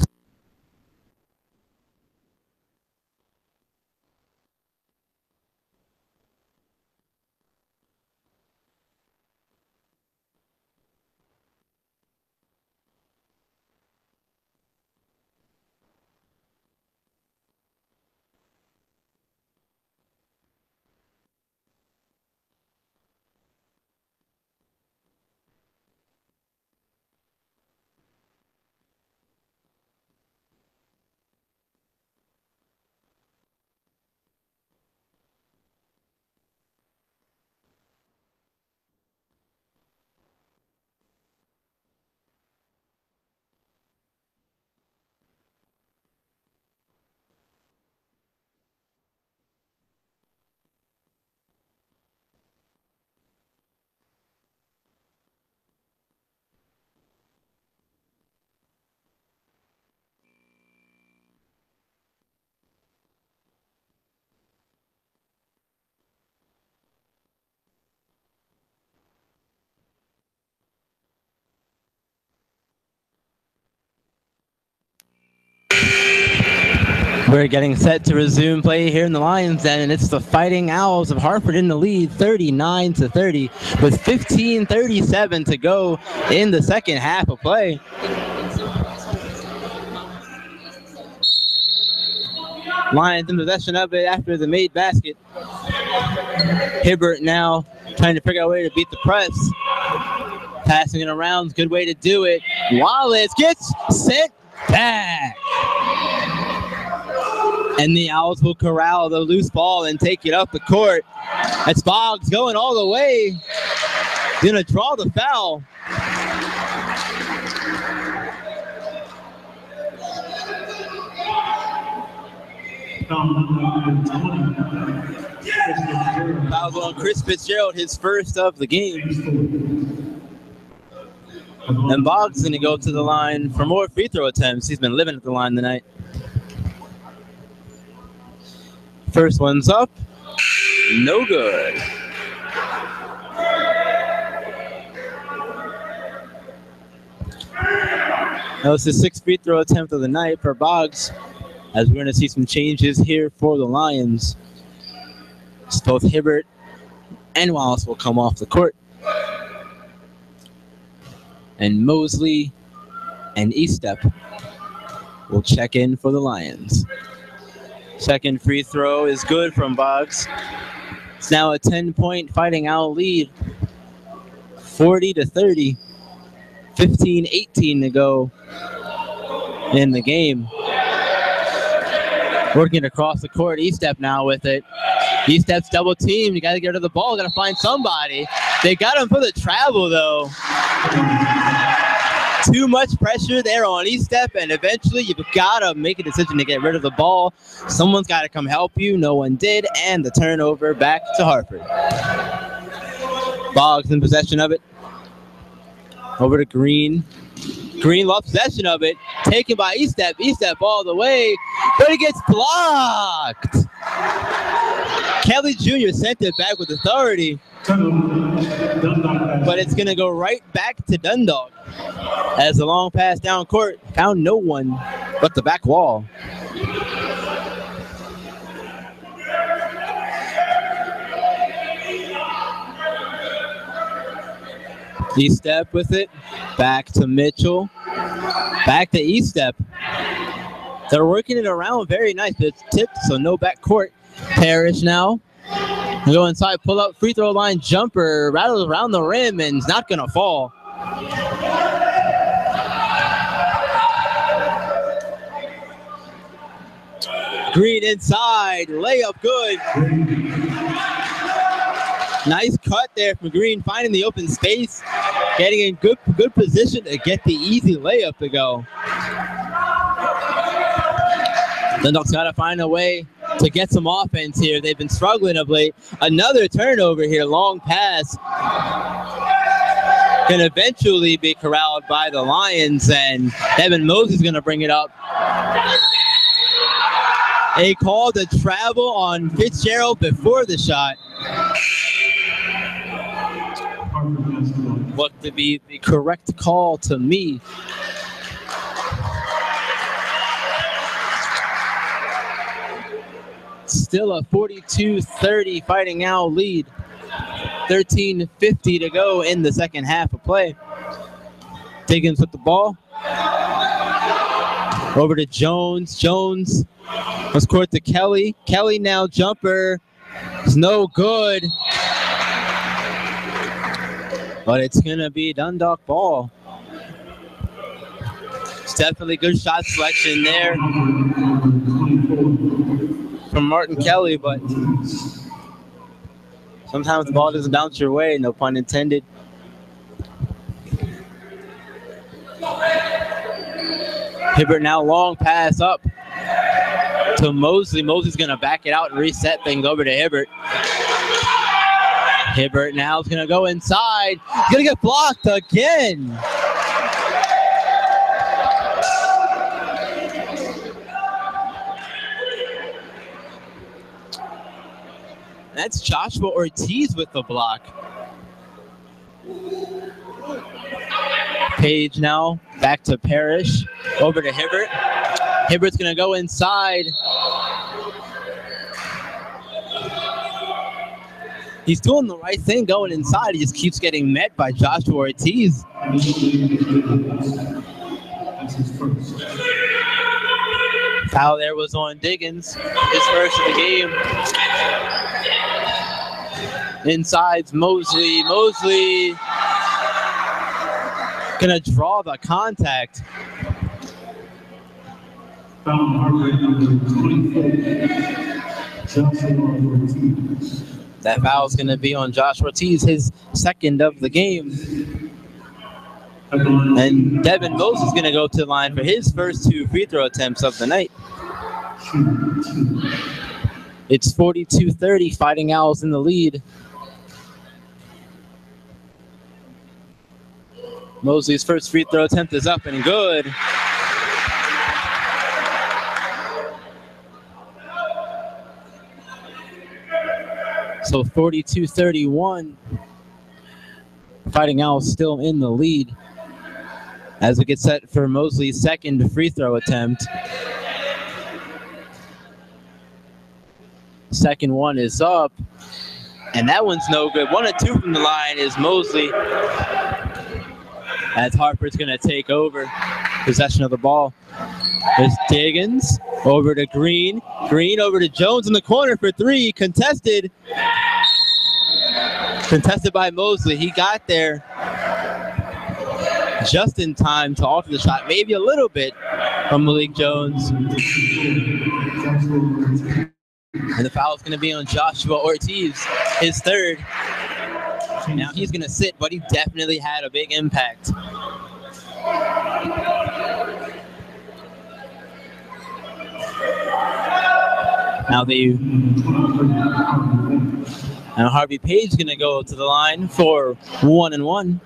We're getting set to resume play here in the Lions Den, and it's the Fighting Owls of Harford in the lead, 39-30, with 15:37 to go in the second half of play. Lions in possession of it after the made basket. Hibbert now trying to figure out a way to beat the press. Passing it around, good way to do it. Wallace gets sent back. And the Owls will corral the loose ball and take it up the court. That's Boggs going all the way. Gonna draw the foul. Foul's on Chris Fitzgerald, his first of the game. And Boggs is gonna go to the line for more free throw attempts. He's been living at the line tonight. First one's up, no good. That was his 6th free throw attempt of the night for Boggs, as we're going to see some changes here for the Lions. Both Hibbert and Wallace will come off the court. And Mosley and Estep will check in for the Lions. Second free throw is good from Boggs. It's now a 10-point Fighting Owl lead, 40-30, 15-18 to go in the game. Working across the court, Estep now with it. Estep's double team. You got to get rid of the ball. Got to find somebody. They got him for the travel though. Too much pressure there on Estep, and eventually you've got to make a decision to get rid of the ball. Someone's got to come help you. No one did, and the turnover back to Harford. Boggs in possession of it. Over to Green. Green lost possession of it. Taken by Estep. Estep all the way, but it gets blocked. Kelly Jr. sent it back with authority, but it's going to go right back to Dundalk. As the long pass down court found no one but the back wall. E-step with it. Back to Mitchell. Back to E-step. They're working it around very nice. It's tipped, so no backcourt. Parrish now. Go inside, pull up, free throw line jumper, rattles around the rim, and it's not going to fall. Green inside, layup good. Nice cut there from Green, finding the open space, getting in good position to get the easy layup to go. Dundalk's got to find a way to get some offense here. They've been struggling of late. Another turnover here, long pass. Can eventually be corralled by the Lions, and Evan Moses is going to bring it up. A call to travel on Fitzgerald before the shot. What to be the correct call to me. Still a 42-30 Fighting Owl lead. 13:50 to go in the second half of play. Diggins with the ball. Over to Jones. Jones let's court to Kelly. Kelly now jumper. It's no good. But it's going to be Dundalk ball. It's definitely good shot selection there from Martin Kelly, but sometimes the ball doesn't bounce your way, no pun intended. Hibbert now long pass up to Mosley. Mosley's going to back it out and reset things over to Hibbert. Hibbert now is going to go inside. He's going to get blocked again. That's Joshua Ortiz with the block. Page now back to Parrish. Over to Hibbert. Hibbert's going to go inside. He's doing the right thing going inside. He just keeps getting met by Joshua Ortiz. Foul there was on Diggins. His first of the game. Inside's Mosley. Mosley gonna draw the contact.
Foul Harford number 24, Joshua Ortiz.
That foul's gonna be on Joshua Ortiz, his second of the game. And Devin Moses is gonna go to the line for his first two free throw attempts of the night. It's 42-30, Fighting Owls in the lead. Mosley's first free throw attempt is up and good. So 42-31. Fighting Owls still in the lead as we get set for Mosley's second free throw attempt. Second one is up, and that one's no good. 1 of 2 from the line is Mosley, as Harford's going to take over possession of the ball. There's Diggins over to Green. Green over to Jones in the corner for three. Contested. Contested by Mosley. He got there just in time to alter the shot, maybe a little bit, from Malik Jones. And the foul is going to be on Joshua Ortiz, his third. Now he's going to sit, but he definitely had a big impact. Now Harvey Page is going to go to the line for 1-and-1.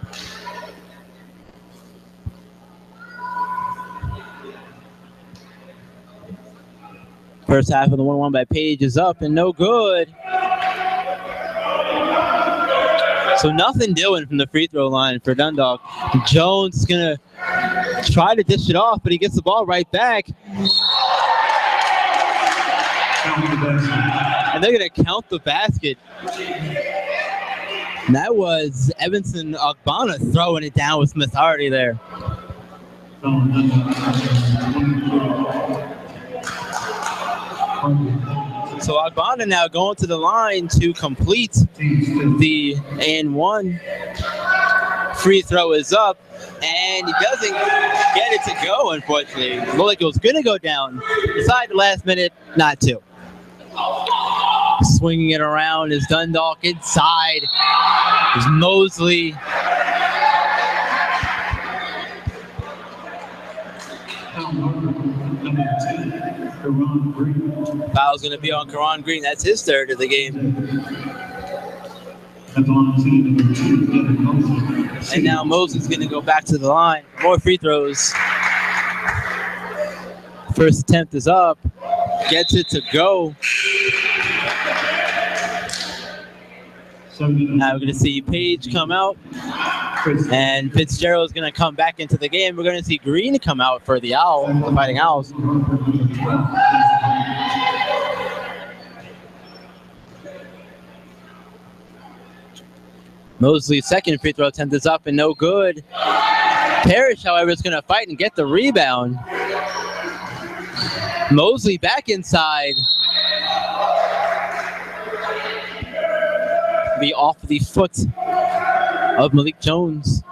First half of the 1-1 by Page is up and no good. So nothing doing from the free throw line for Dundalk. Jones is going to try to dish it off, but he gets the ball right back. And they're going to count the basket. And that was Evanson Ogbonna throwing it down with some authority there. So Ogbonna now going to the line to complete the and-1. Free throw is up, and he doesn't get it to go, unfortunately. It looked like it was going to go down. Decided the last minute not to. Swinging it around is Dundalk inside. Is Mosley. Foul's going to be on Karan Green. That's his third of the game. And now Moses going to go back to the line. More free throws. First attempt is up. Gets it to go. Now we're going to see Page come out. And Fitzgerald's going to come back into the game. We're going to see Green come out for the Fighting Owls. Mosley's second free throw attempt is up and no good. Parrish, however, is going to fight and get the rebound. Mosley back inside. Be off the foot of Malik Jones.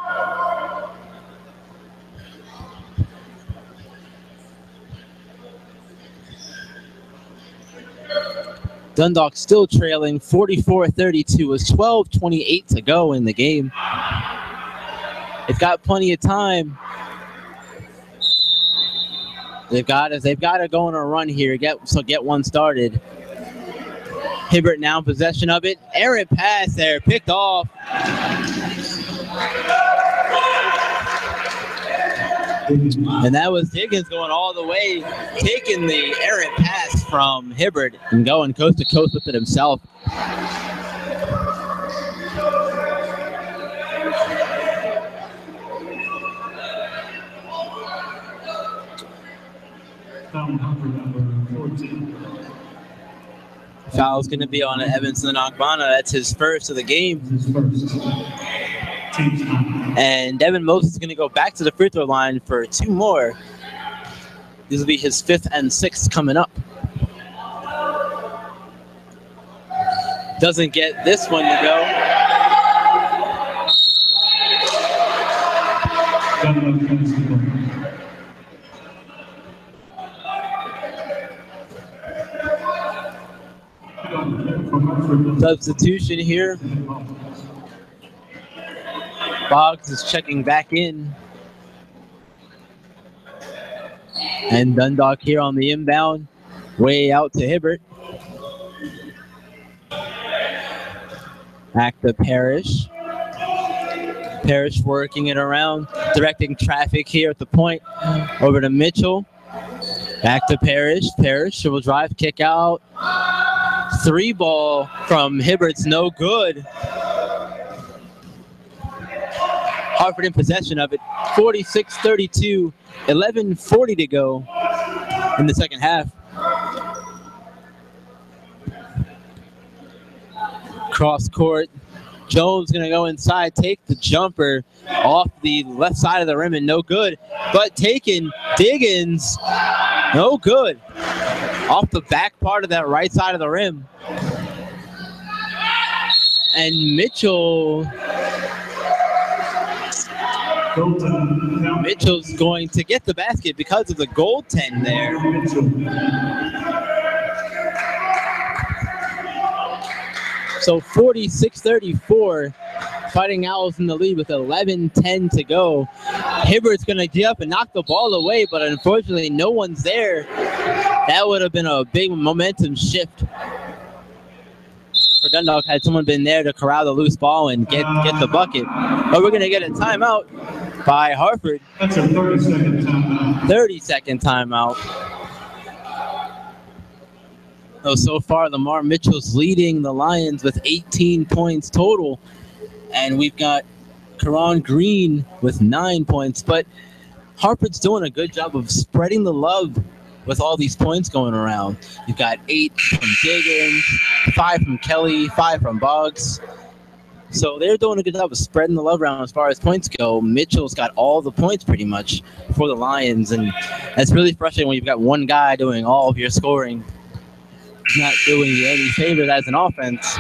Dundalk still trailing 44-32 with 12:28 to go in the game. They've got plenty of time. They've got to go on a run here. Get one started. Hibbert now in possession of it. Errant pass there, picked off. And that was Diggins going all the way, taking the errant pass from Hibbert and going coast to coast with it himself. Foul's going to be on Evanson Ogbonna. That's his first of the game. And Devin Moses is going to go back to the free throw line for two more. This will be his fifth and sixth coming up. Doesn't get this one to go. Substitution here. Boggs is checking back in. And Dundalk here on the inbound. Way out to Hibbert. Back to Parrish. Parrish working it around, directing traffic here at the point. Over to Mitchell. Back to Parrish. Parrish will drive, kick out. Three ball from Hibbert's no good. Harford in possession of it. 46-32, 11:40 to go in the second half. Cross court. Jones going to go inside, take the jumper off the left side of the rim and no good. But taken, Diggins, no good. Off the back part of that right side of the rim. And Mitchell's going to get the basket because of the goaltend there. So 46-34, Fighting Owls in the lead with 11:10 to go. Hibbert's going to get up and knock the ball away, but unfortunately no one's there. That would have been a big momentum shift for Dundalk had someone been there to corral the loose ball and get the bucket. But we're going to get a timeout by Harford.
That's a 30-second timeout.
30-second timeout. So far, Lamar Mitchell's leading the Lions with 18 points total. And we've got Karan Green with 9 points. But Harford's doing a good job of spreading the love with all these points going around. You've got 8 from Diggins, 5 from Kelly, 5 from Boggs. So they're doing a good job of spreading the love around as far as points go. Mitchell's got all the points pretty much for the Lions, and that's really frustrating when you've got one guy doing all of your scoring. He's not doing you any favors as an offense.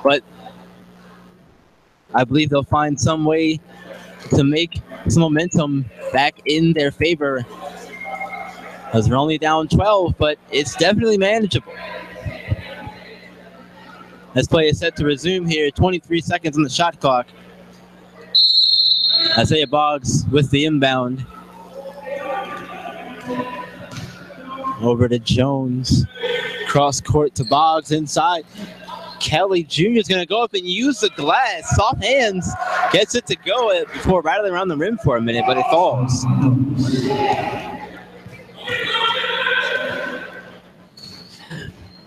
But I believe they'll find some way to make some momentum back in their favor. Because they're only down 12, but it's definitely manageable. This play is set to resume here. 23 seconds on the shot clock. Isaiah Boggs with the inbound. Over to Jones. Cross court to Boggs inside. Kelly Jr. is going to go up and use the glass. Soft hands. Gets it to go before rattling around the rim for a minute, but it falls.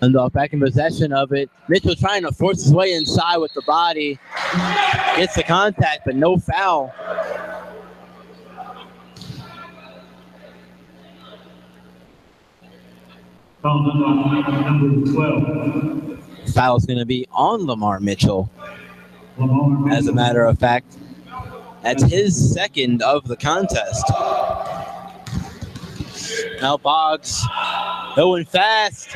Dundalk back in possession of it. Mitchell trying to force his way inside with the body. Gets the contact, but no foul.
Foul number 12.
Foul's going to be on Lamar Mitchell. As a matter of fact, that's his second of the contest. Now Boggs going fast.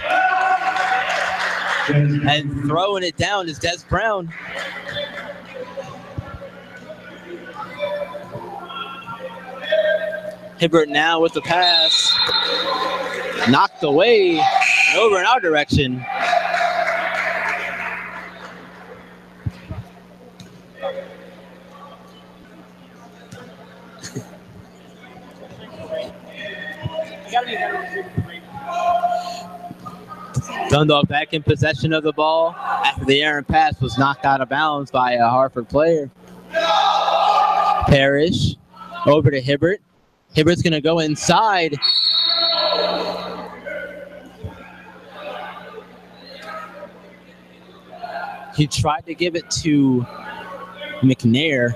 And throwing it down is Des Brown. Hibbert now with the pass. Knocked away and over in our direction. Dundalk back in possession of the ball after the errant pass was knocked out of bounds by a Harford player. Parrish over to Hibbert. Hibbert's going to go inside. He tried to give it to McNair.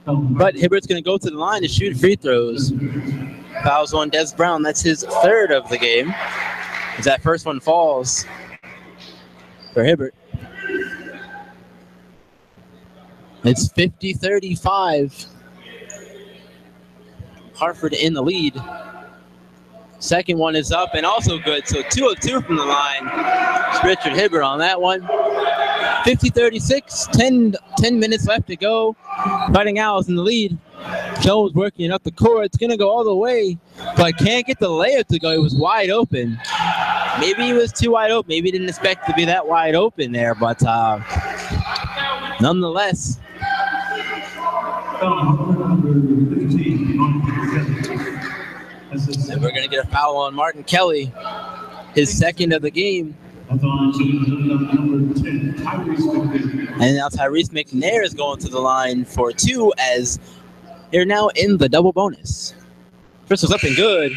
But Hibbert's going to go to the line to shoot free throws. Fouls on Des Brown. That's his third of the game. As that first one falls for Hibbert. It's 50-35. Harford in the lead. Second one is up and also good. So 2 of 2 from the line. It's Richard Hibbert on that one. 50-36, 10 minutes left to go. Fighting Owls in the lead. Jones working up the court. It's going to go all the way, but can't get the layup to go. It was wide open. Maybe he was too wide open. Maybe he didn't expect to be that wide open there, but nonetheless. And we're going to get a foul on Martin Kelly, his second of the game. And now Tyrese McNair is going to the line for 2 as they're now in the double bonus. First was up and good.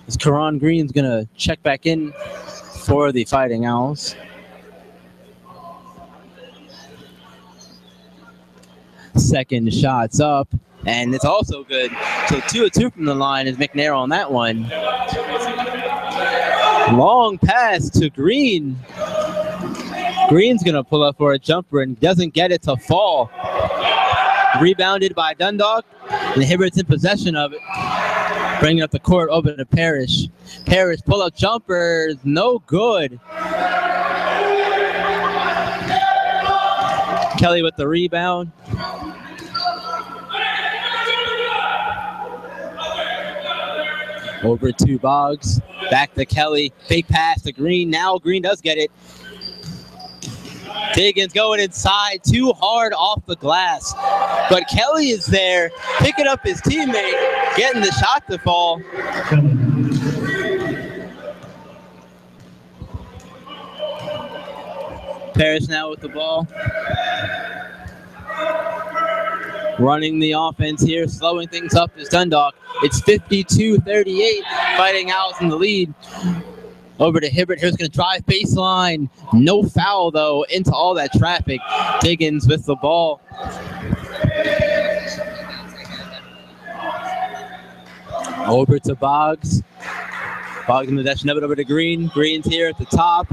As Karan Green's going to check back in for the Fighting Owls. Second shot's up, and it's also good. So 2 of 2 from the line is McNair on that one. Long pass to Green. Green's going to pull up for a jumper and doesn't get it to fall. Rebounded by Dundalk, and Hibbert's in possession of it. Bringing up the court over to Parrish. Parrish pull-up jumper, no good. Kelly with the rebound. Over to Boggs. Back to Kelly. Fake pass to Green. Now Green does get it. Diggins going inside. Too hard off the glass. But Kelly is there, picking up his teammate, getting the shot to fall. Parrish now with the ball. Running the offense here, slowing things up is Dundalk. It's 52-38, Fighting Owls in the lead. Over to Hibbert. Here's going to drive baseline. No foul, though, into all that traffic. Diggins with the ball. Over to Boggs. Boggs in possession of it over to Green. Green's here at the top.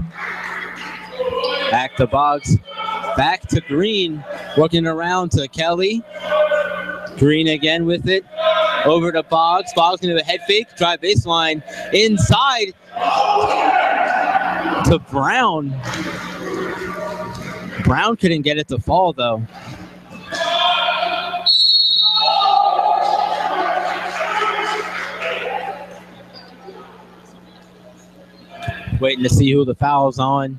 Back to Boggs. Back to Green. Working around to Kelly. Green again with it. Over to Boggs. Boggs into a head fake. Drive baseline. Inside to Brown. Brown couldn't get it to fall, though. Waiting to see who the foul's on.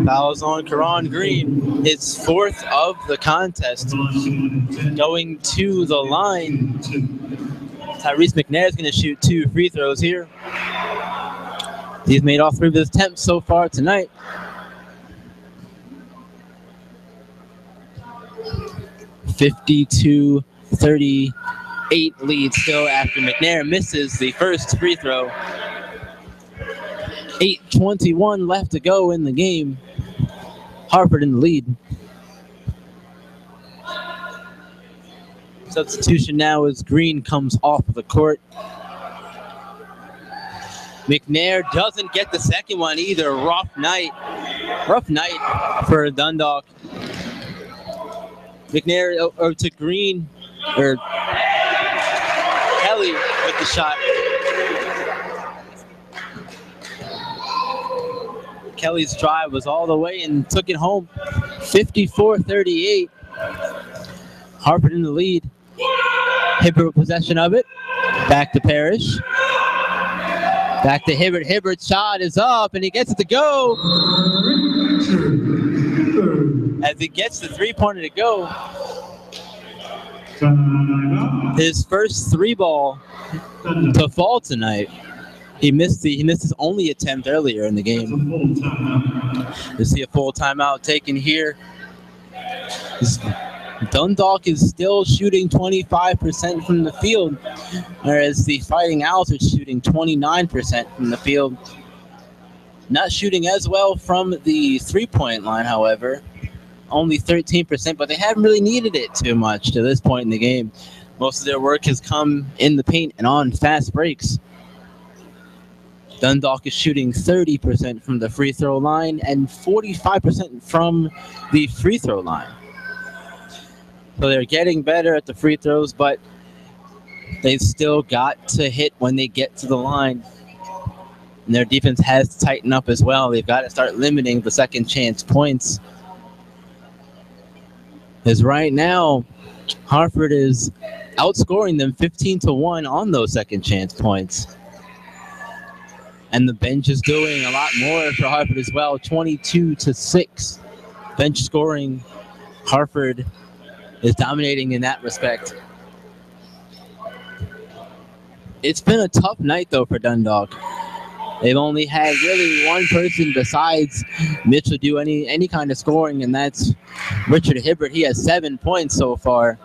Foul's on Karan Green. His fourth of the contest. Going to the line. Tyrese McNair is going to shoot 2 free throws here. He's made all 3 of his attempts so far tonight. (52-38) lead still after McNair misses the first free throw. 8:21 left to go in the game. Harford in the lead. Substitution now as Green comes off of the court. McNair doesn't get the second one either. Rough night for Dundalk. McNair or to Green, or Kelly with the shot. Kelly's drive was all the way and took it home. 54-38. Harford in the lead. Hibbert with possession of it. Back to Parrish. Back to Hibbert. Hibbert's shot is up and he gets it to go. As he gets the 3-pointer to go. His first 3-ball to fall tonight. He missed his only attempt earlier in the game. You see a full timeout taken here. Dundalk is still shooting 25% from the field, whereas the Fighting Owls are shooting 29% from the field. Not shooting as well from the 3-point line, however. Only 13%, but they haven't really needed it too much to this point in the game. Most of their work has come in the paint and on fast breaks. Dundalk is shooting 30% from the free throw line and 45% from the free throw line. So they're getting better at the free throws, but they've still got to hit when they get to the line. And their defense has to tighten up as well. They've got to start limiting the second chance points. Because right now, Harford is outscoring them 15-1 on those second chance points. And the bench is doing a lot more for Harford as well, 22-6. Bench scoring, Harford is dominating in that respect. It's been a tough night, though, for Dundalk. They've only had really one person besides Mitchell do any kind of scoring, and that's Richard Hibbert. He has 7 points so far.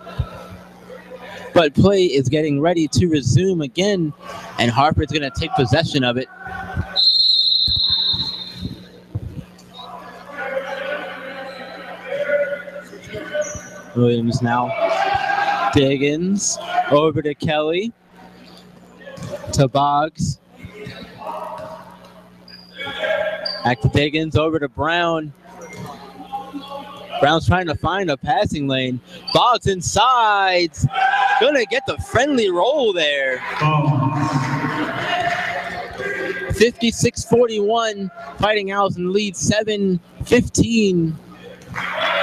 But play is getting ready to resume again, and Harford's going to take possession of it. Williams now. Diggins over to Kelly. To Boggs. Back to Diggins over to Brown. Brown's trying to find a passing lane. Boggs inside. Gonna get the friendly roll there. 56-41. Fighting Owls in the lead. 7:15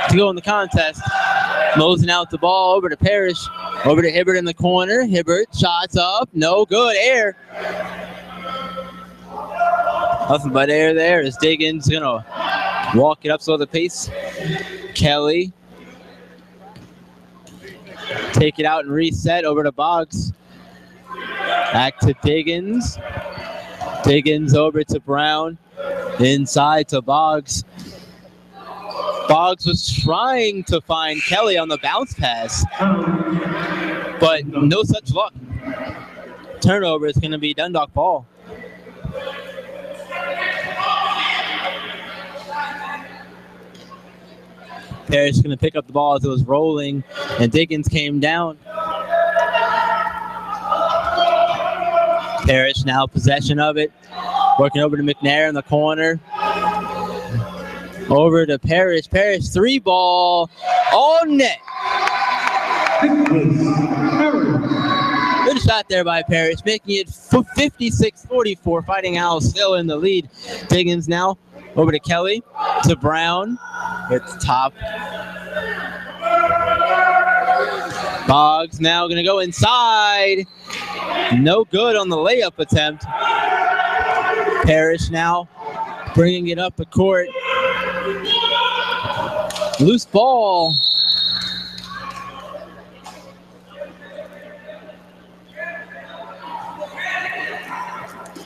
to go in the contest. Mosing out the ball over to Parrish. Over to Hibbert in the corner. Hibbert shots up. No good. Air. Nothing but air there as Diggins gonna walk it up slow the pace. Kelly. Take it out and reset over to Boggs. Back to Diggins. Diggins over to Brown. Inside to Boggs. Boggs was trying to find Kelly on the bounce pass, but no such luck. turnover. It's going to be Dundalk ball. Parrish is going to pick up the ball as it was rolling, and Diggins came down. Parrish now possession of it. Working over to McNair in the corner. Over to Parrish. Parrish 3-ball. On net. Good shot there by Parrish, making it 56-44. Fighting Owls still in the lead. Diggins now over to Kelly, to Brown. It's top. Boggs now going to go inside. No good on the layup attempt. Parrish now bringing it up the court. Loose ball.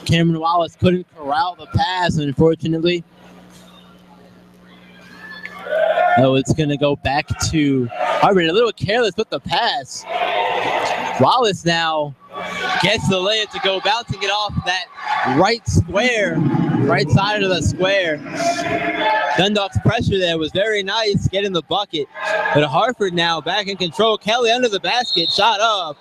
Cameron Wallace couldn't corral the pass, unfortunately. Oh, it's going to go back to Harford. A little careless with the pass. Wallace now gets the layup to go, bouncing it off that right square, right side of the square. Dundalk's pressure there was very nice, getting the bucket. But Harford now back in control. Kelly under the basket, shot up.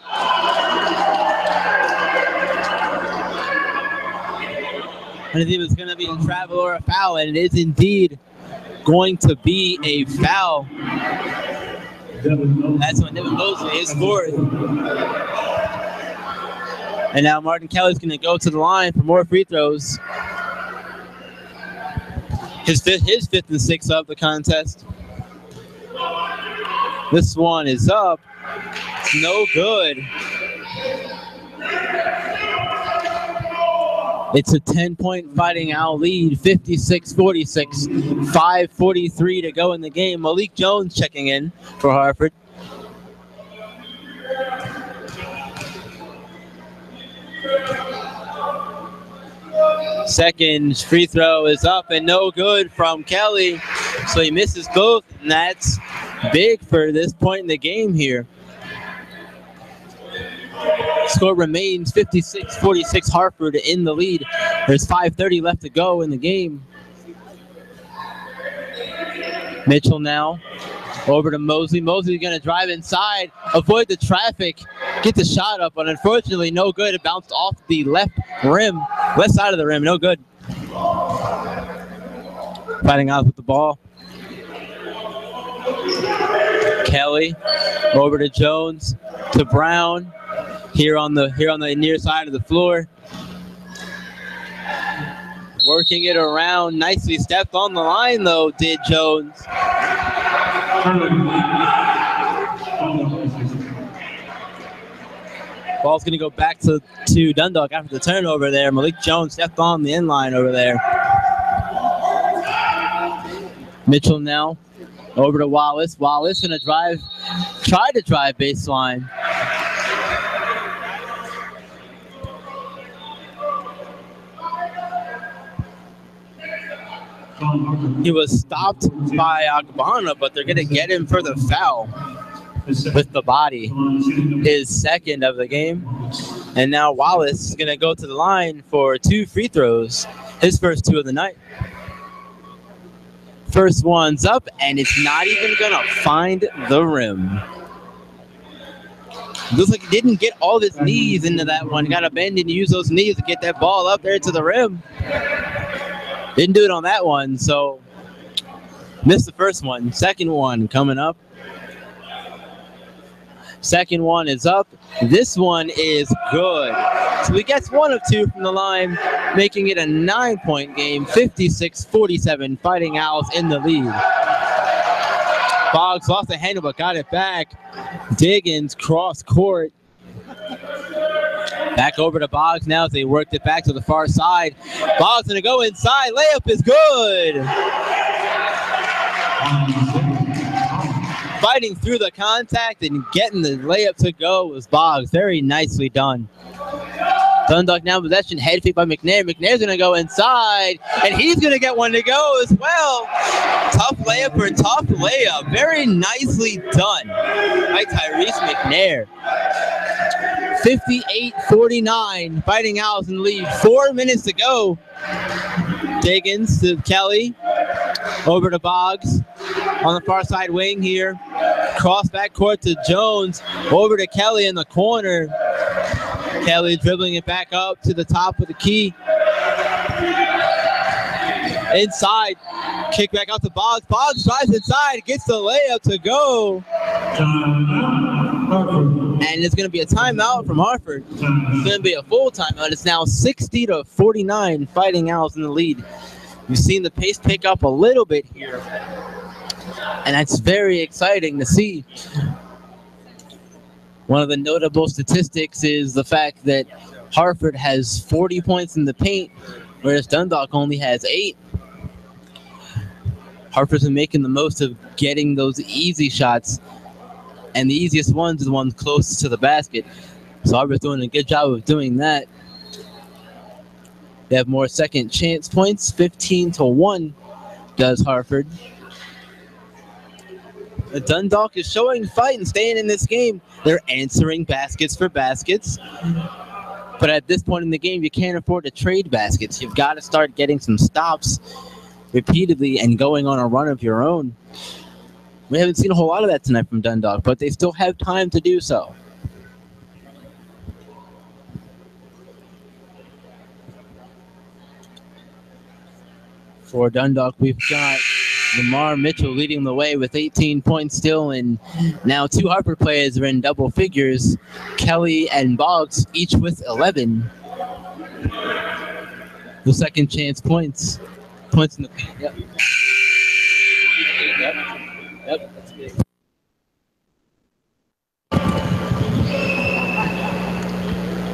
I didn't think it was going to be a travel or a foul, and it is indeed going to be a foul. That's when Devin Mosley is fourth. And now Martin Kelly's going to go to the line for more free throws. His fifth and sixth of the contest. This one is up. It's no good. It's a 10-point Fighting Owl lead, 56-46, 5:43 to go in the game. Malik Jones checking in for Harford. Second free throw is up and no good from Kelly. So he misses both, and that's big for this point in the game here. Score remains 56-46, Harford in the lead. There's 5:30 left to go in the game. Mitchell now over to Mosley. Mosley's going to drive inside, avoid the traffic, get the shot up, but unfortunately no good. It bounced off the left side of the rim, no good. Fighting out with the ball. Kelly over to Jones, to Brown. Here on the near side of the floor. Working it around. Nicely stepped on the line, though, did Jones. Ball's going to go back to Dundalk after the turnover there. Malik Jones stepped on the inline over there. Mitchell now over to Wallace. Wallace going to try to drive baseline. He was stopped by Agbana, but they're going to get him for the foul with the body. His second of the game. And now Wallace is going to go to the line for 2 free throws. His first 2 of the night. First one's up, and it's not even going to find the rim. Looks like he didn't get all of his knees into that one. Got to bend and use those knees to get that ball up there to the rim. Didn't do it on that one, so missed the first one. Second one coming up. Second one is up. This one is good. So he gets 1 of 2 from the line, making it a 9-point game, 56-47, Fighting Owls in the lead. Boggs lost the handle but got it back. Diggins cross court. Back over to Boggs now as they worked it back to the far side. Boggs going to go inside. Layup is good. Fighting through the contact and getting the layup to go was Boggs. Very nicely done. Dundalk now possession, head fake by McNair. McNair's going to go inside, and he's going to get one to go as well. Tough layup for a tough layup. Very nicely done by Tyrese McNair. 58-49. Fighting Owls in the lead. 4 minutes to go. Diggins to Kelly. Over to Boggs on the far side wing here. Cross back court to Jones. Over to Kelly in the corner. Kelly dribbling it back up to the top of the key. Inside. Kick back out to Boggs. Boggs drives inside. Gets the layup to go. And it's going to be a timeout from Harford. It's going to be a full timeout. It's now 60-49. Fighting Owls in the lead. We've seen the pace pick up a little bit here. And that's very exciting to see. One of the notable statistics is the fact that Harford has 40 points in the paint, whereas Dundalk only has 8. Harford's been making the most of getting those easy shots, and the easiest ones are the ones closest to the basket. So Harford's doing a good job of doing that. They have more second chance points, 15-1 does Harford. Dundalk is showing fight and staying in this game. They're answering baskets for baskets. But at this point in the game, you can't afford to trade baskets. You've got to start getting some stops repeatedly and going on a run of your own. We haven't seen a whole lot of that tonight from Dundalk, but they still have time to do so. For Dundalk, we've got Lamar Mitchell leading the way with 18 points still, and now 2 Harford players are in double figures. Kelly and Boggs each with 11. The second chance points. Points in the paint. Yep. Yep, that's good.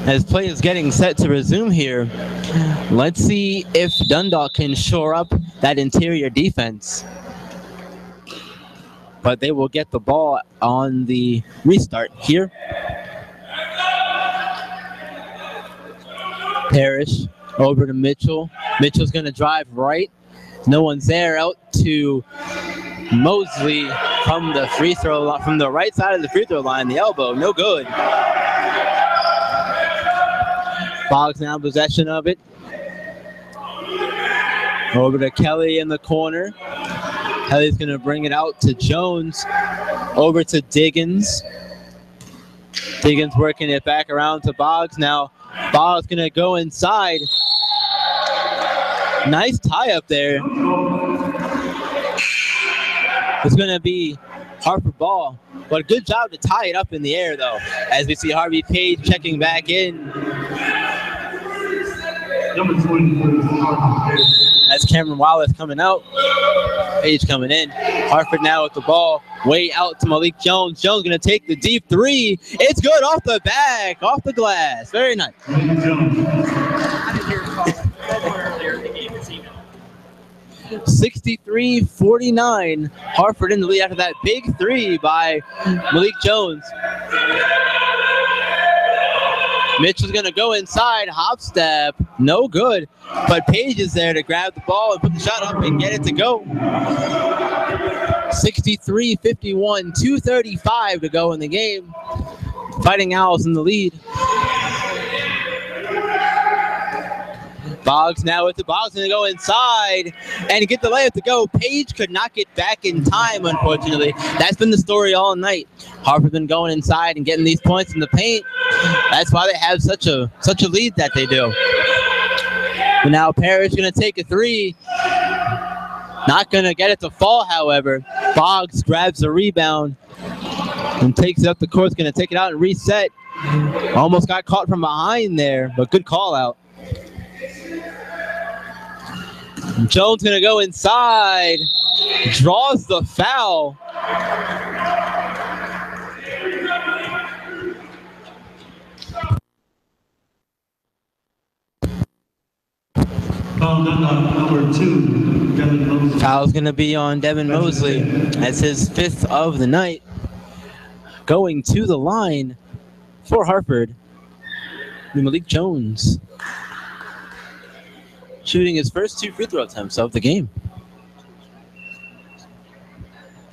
As play is getting set to resume here, let's see if Dundalk can shore up that interior defense. But they will get the ball on the restart here. Parrish over to Mitchell. Mitchell's going to drive right. No one's there. Out to Mosley from the free throw, from the right side of the free throw line. The elbow, no good. Boggs now in possession of it. Over to Kelly in the corner. Kelly's going to bring it out to Jones. Over to Diggins. Diggins working it back around to Boggs. Now Boggs going to go inside. Nice tie up there. It's going to be Harford ball. But good job to tie it up in the air, though. As we see Harvey Page checking back in. As Cameron Wallace coming out. Page coming in. Harford now with the ball. Way out to Malik Jones. Jones going to take the deep 3. It's good off the back, off the glass. Very nice.
I didn't hear it called earlier in the game this evening.
63-49. Harford in the lead after that big 3 by Malik Jones. Mitchell's going to go inside, hop step, no good. But Page is there to grab the ball and put the shot up and get it to go. 63-51, 2:35 to go in the game. Fighting Owls in the lead. Boggs now with the Boggs going to go inside and get the layup to go. Page could not get back in time, unfortunately. That's been the story all night. Harford's been going inside and getting these points in the paint. That's why they have such a lead that they do. But now Parrish going to take a 3. Not going to get it to fall, however. Boggs grabs the rebound and takes it up the court. Going to take it out and reset. Almost got caught from behind there, but good call out. Jones going to go inside, draws the foul.
Number 2, Devin Mosley.
Foul's going to be on Devin Mosley. That's his 5th of the night. Going to the line for Harford, Malik Jones. Shooting his first 2 free throw attempts of the game.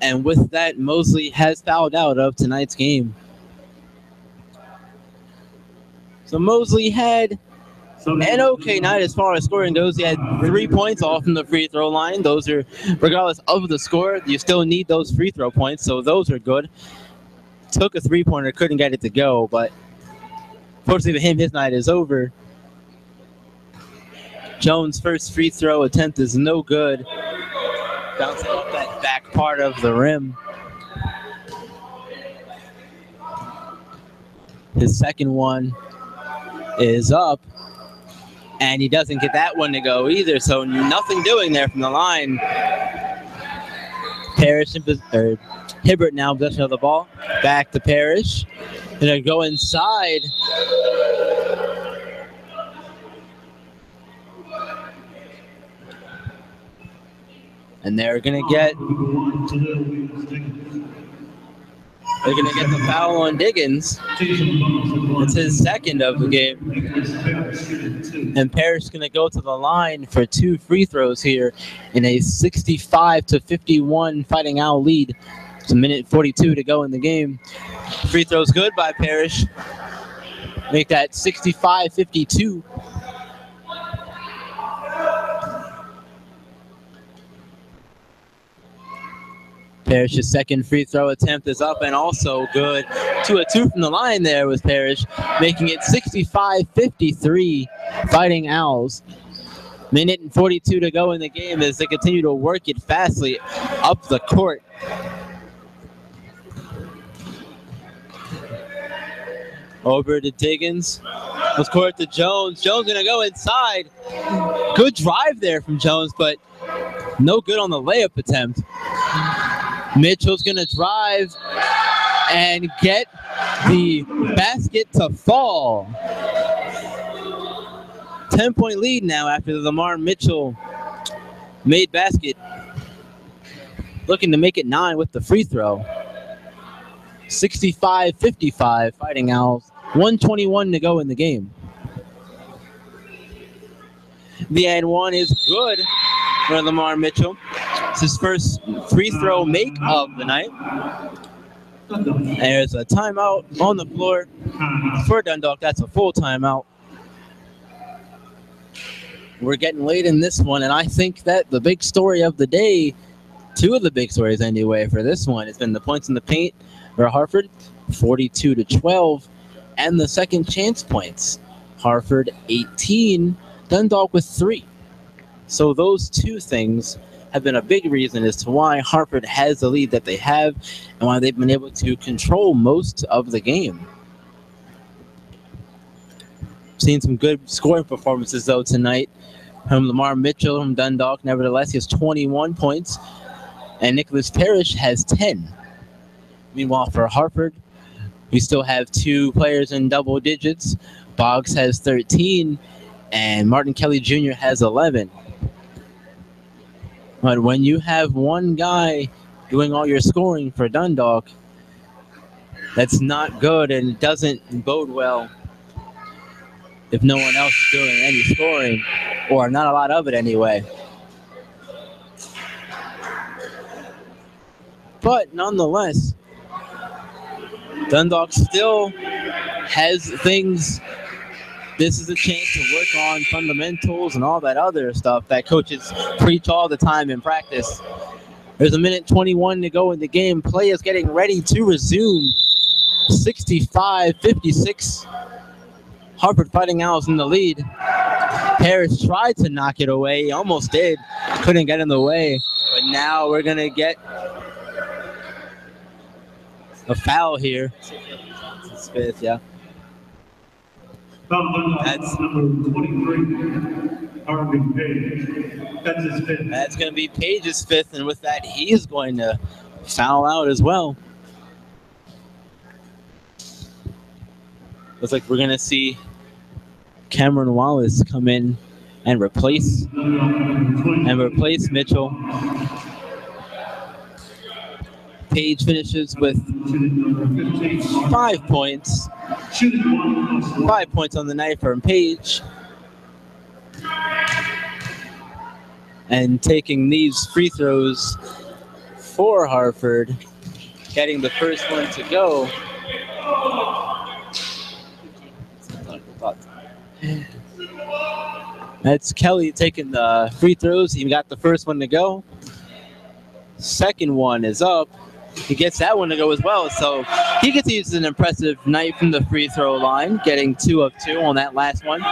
And with that, Mosley has fouled out of tonight's game. So Mosley had an okay night as far as scoring goes. He had 3 points off from the free throw line. Those are, regardless of the score, you still need those free throw points, so those are good. Took a three-pointer, couldn't get it to go, but fortunately for him, his night is over. Jones' first free throw attempt is no good. Bouncing off that back part of the rim. His second one is up, and he doesn't get that one to go either, so nothing doing there from the line. Parrish or Hibbert now possession of the ball. Back to Parrish. Gonna go inside. And they're gonna get the foul on Diggins. It's his second of the game. And Parrish is going to go to the line for 2 free throws here in a 65-51 Fighting Owl lead. It's a minute 42 to go in the game. Free throws good by Parrish. Make that 65-52. Parrish's second free throw attempt is up and also good. 2 of 2 from the line there with Parrish, making it 65-53 Fighting Owls. Minute and 42 to go in the game as they continue to work it fastly up the court. Over to Diggins. Let's court to Jones. Jones gonna go inside. Good drive there from Jones, but no good on the layup attempt. Mitchell's gonna drive and get the basket to fall. 10-point lead now after the Lamar Mitchell made basket. Looking to make it 9 with the free throw. 65-55 Fighting Owls. 1:21 to go in the game. The and one is good for Lamar Mitchell. It's his first free throw make of the night. There's a timeout on the floor for Dundalk. That's a full timeout. We're getting late in this one, and I think that the big story of the day, 2 of the big stories anyway for this one, has been the points in the paint for Harford, 42-12, and the second chance points. Harford 18, Dundalk with 3. So those 2 things have been a big reason as to why Harford has the lead that they have and why they've been able to control most of the game. Seen some good scoring performances, though, tonight from Lamar Mitchell from Dundalk. Nevertheless, he has 21 points, and Nicholas Parrish has 10. Meanwhile, for Harford, we still have 2 players in double digits. Boggs has 13, and Martin Kelly Jr. has 11. But when you have one guy doing all your scoring for Dundalk, that's not good, and it doesn't bode well if no one else is doing any scoring, or not a lot of it anyway. But nonetheless, Dundalk still has things. This is a chance to work on fundamentals and all that other stuff that coaches preach all the time in practice. There's a minute 21 to go in the game. Play is getting ready to resume. 65-56. Harford Fighting Owls in the lead. Parrish tried to knock it away. He almost did. Couldn't get in the way. But now we're going to get a foul here. It's fifth, yeah.
That's number 23, Harvey Page. That's his 5th.
That's going to be Page's 5th, and with that, he's going to foul out as well. Looks like we're going to see Cameron Wallace come in and replace Mitchell. Page finishes with 5 points. 5 points on the night from Page. And taking these free throws for Harford, getting the first one to go. That's Kelly taking the free throws. He got the first one to go. Second one is up. He gets that one to go as well. So he gets to use an impressive night from the free throw line, getting 2 of 2 on that last one.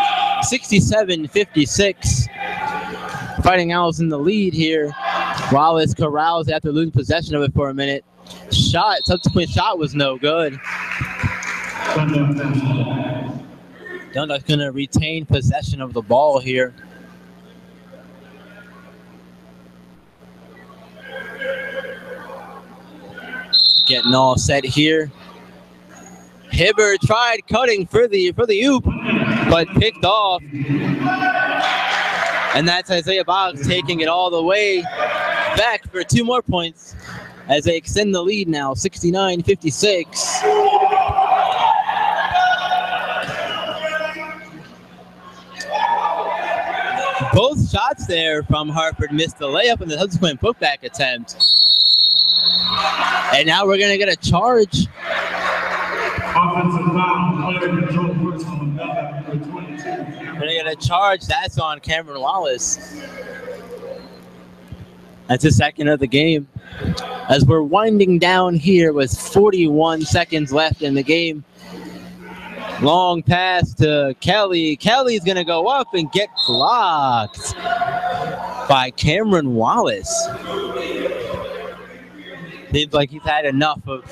67-56. Fighting Owls in the lead here. Wallace corrals after losing possession of it for a minute. Subsequent shot was no good. Dundalk's going to retain possession of the ball here. Getting all set here. Hibbert tried cutting for the oop, but picked off. And that's Isaiah Boggs taking it all the way back for 2 more points as they extend the lead now, 69-56. Both shots there from Harford missed the layup and the subsequent putback attempt. And now we're going to get a charge.
Offensive foul, player control personal number 22.
We're going to get a charge. That's on Cameron Wallace. That's the second of the game. As we're winding down here with 41 seconds left in the game. Long pass to Kelly. Kelly's going to go up and get blocked by Cameron Wallace. Seems like he's had enough of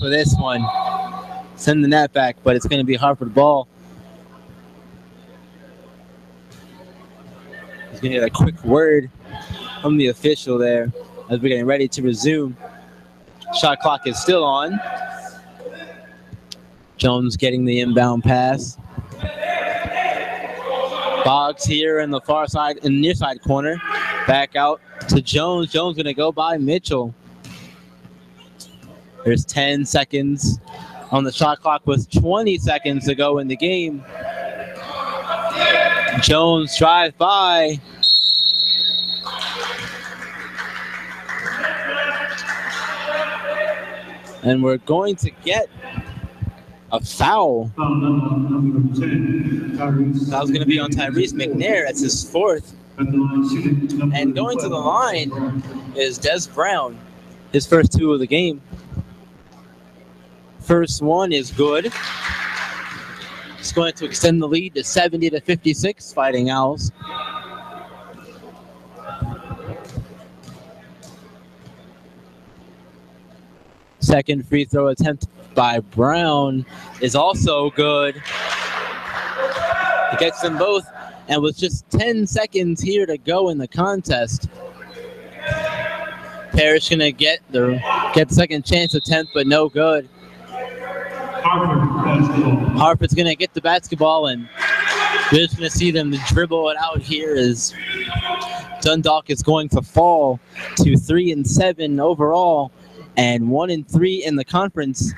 this one. Sending that back, but it's going to be Harford ball. He's going to get a quick word from the official there as we're getting ready to resume. Shot clock is still on. Jones getting the inbound pass. Boggs here in the far side, in the near side corner. Back out to Jones. Jones going to go by Mitchell. There's 10 seconds on the shot clock with 20 seconds to go in the game. Jones drives by. And we're going to get a foul.
Number 10, Tyrese.
That was going to be on Tyrese McNair. That's his 4th. And going to the line is Des Brown, his first 2 of the game. First one is good. It's going to extend the lead to 70-56, Fighting Owls. Second free throw attempt by Brown is also good. He gets them both, and with just 10 seconds here to go in the contest, Parrish gonna get the second chance attempt, but no good. Harford's gonna get the basketball, and we're just gonna see them dribble it out here as Dundalk is going to fall to 3-7 overall and 1-3 in the conference,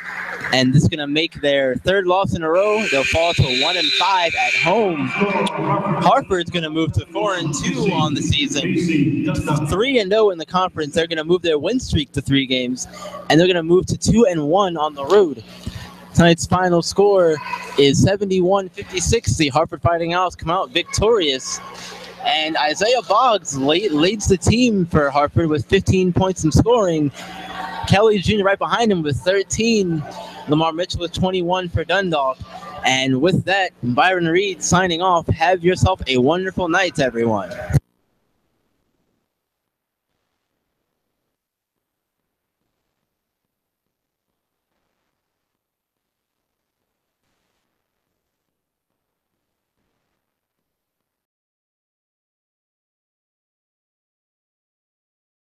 and this is gonna make their 3rd loss in a row. They'll fall to 1-5 at home. Harford's gonna move to 4-2 on the season, 3-0 in the conference. They're gonna move their win streak to 3 games, and they're gonna move to 2-1 on the road. Tonight's final score is 71-56. The Harford Fighting Owls come out victorious. And Isaiah Boggs leads the team for Harford with 15 points in scoring. Kelly Jr. right behind him with 13. Lamar Mitchell with 21 for Dundalk. And with that, Byron Reed signing off. Have yourself a wonderful night, everyone.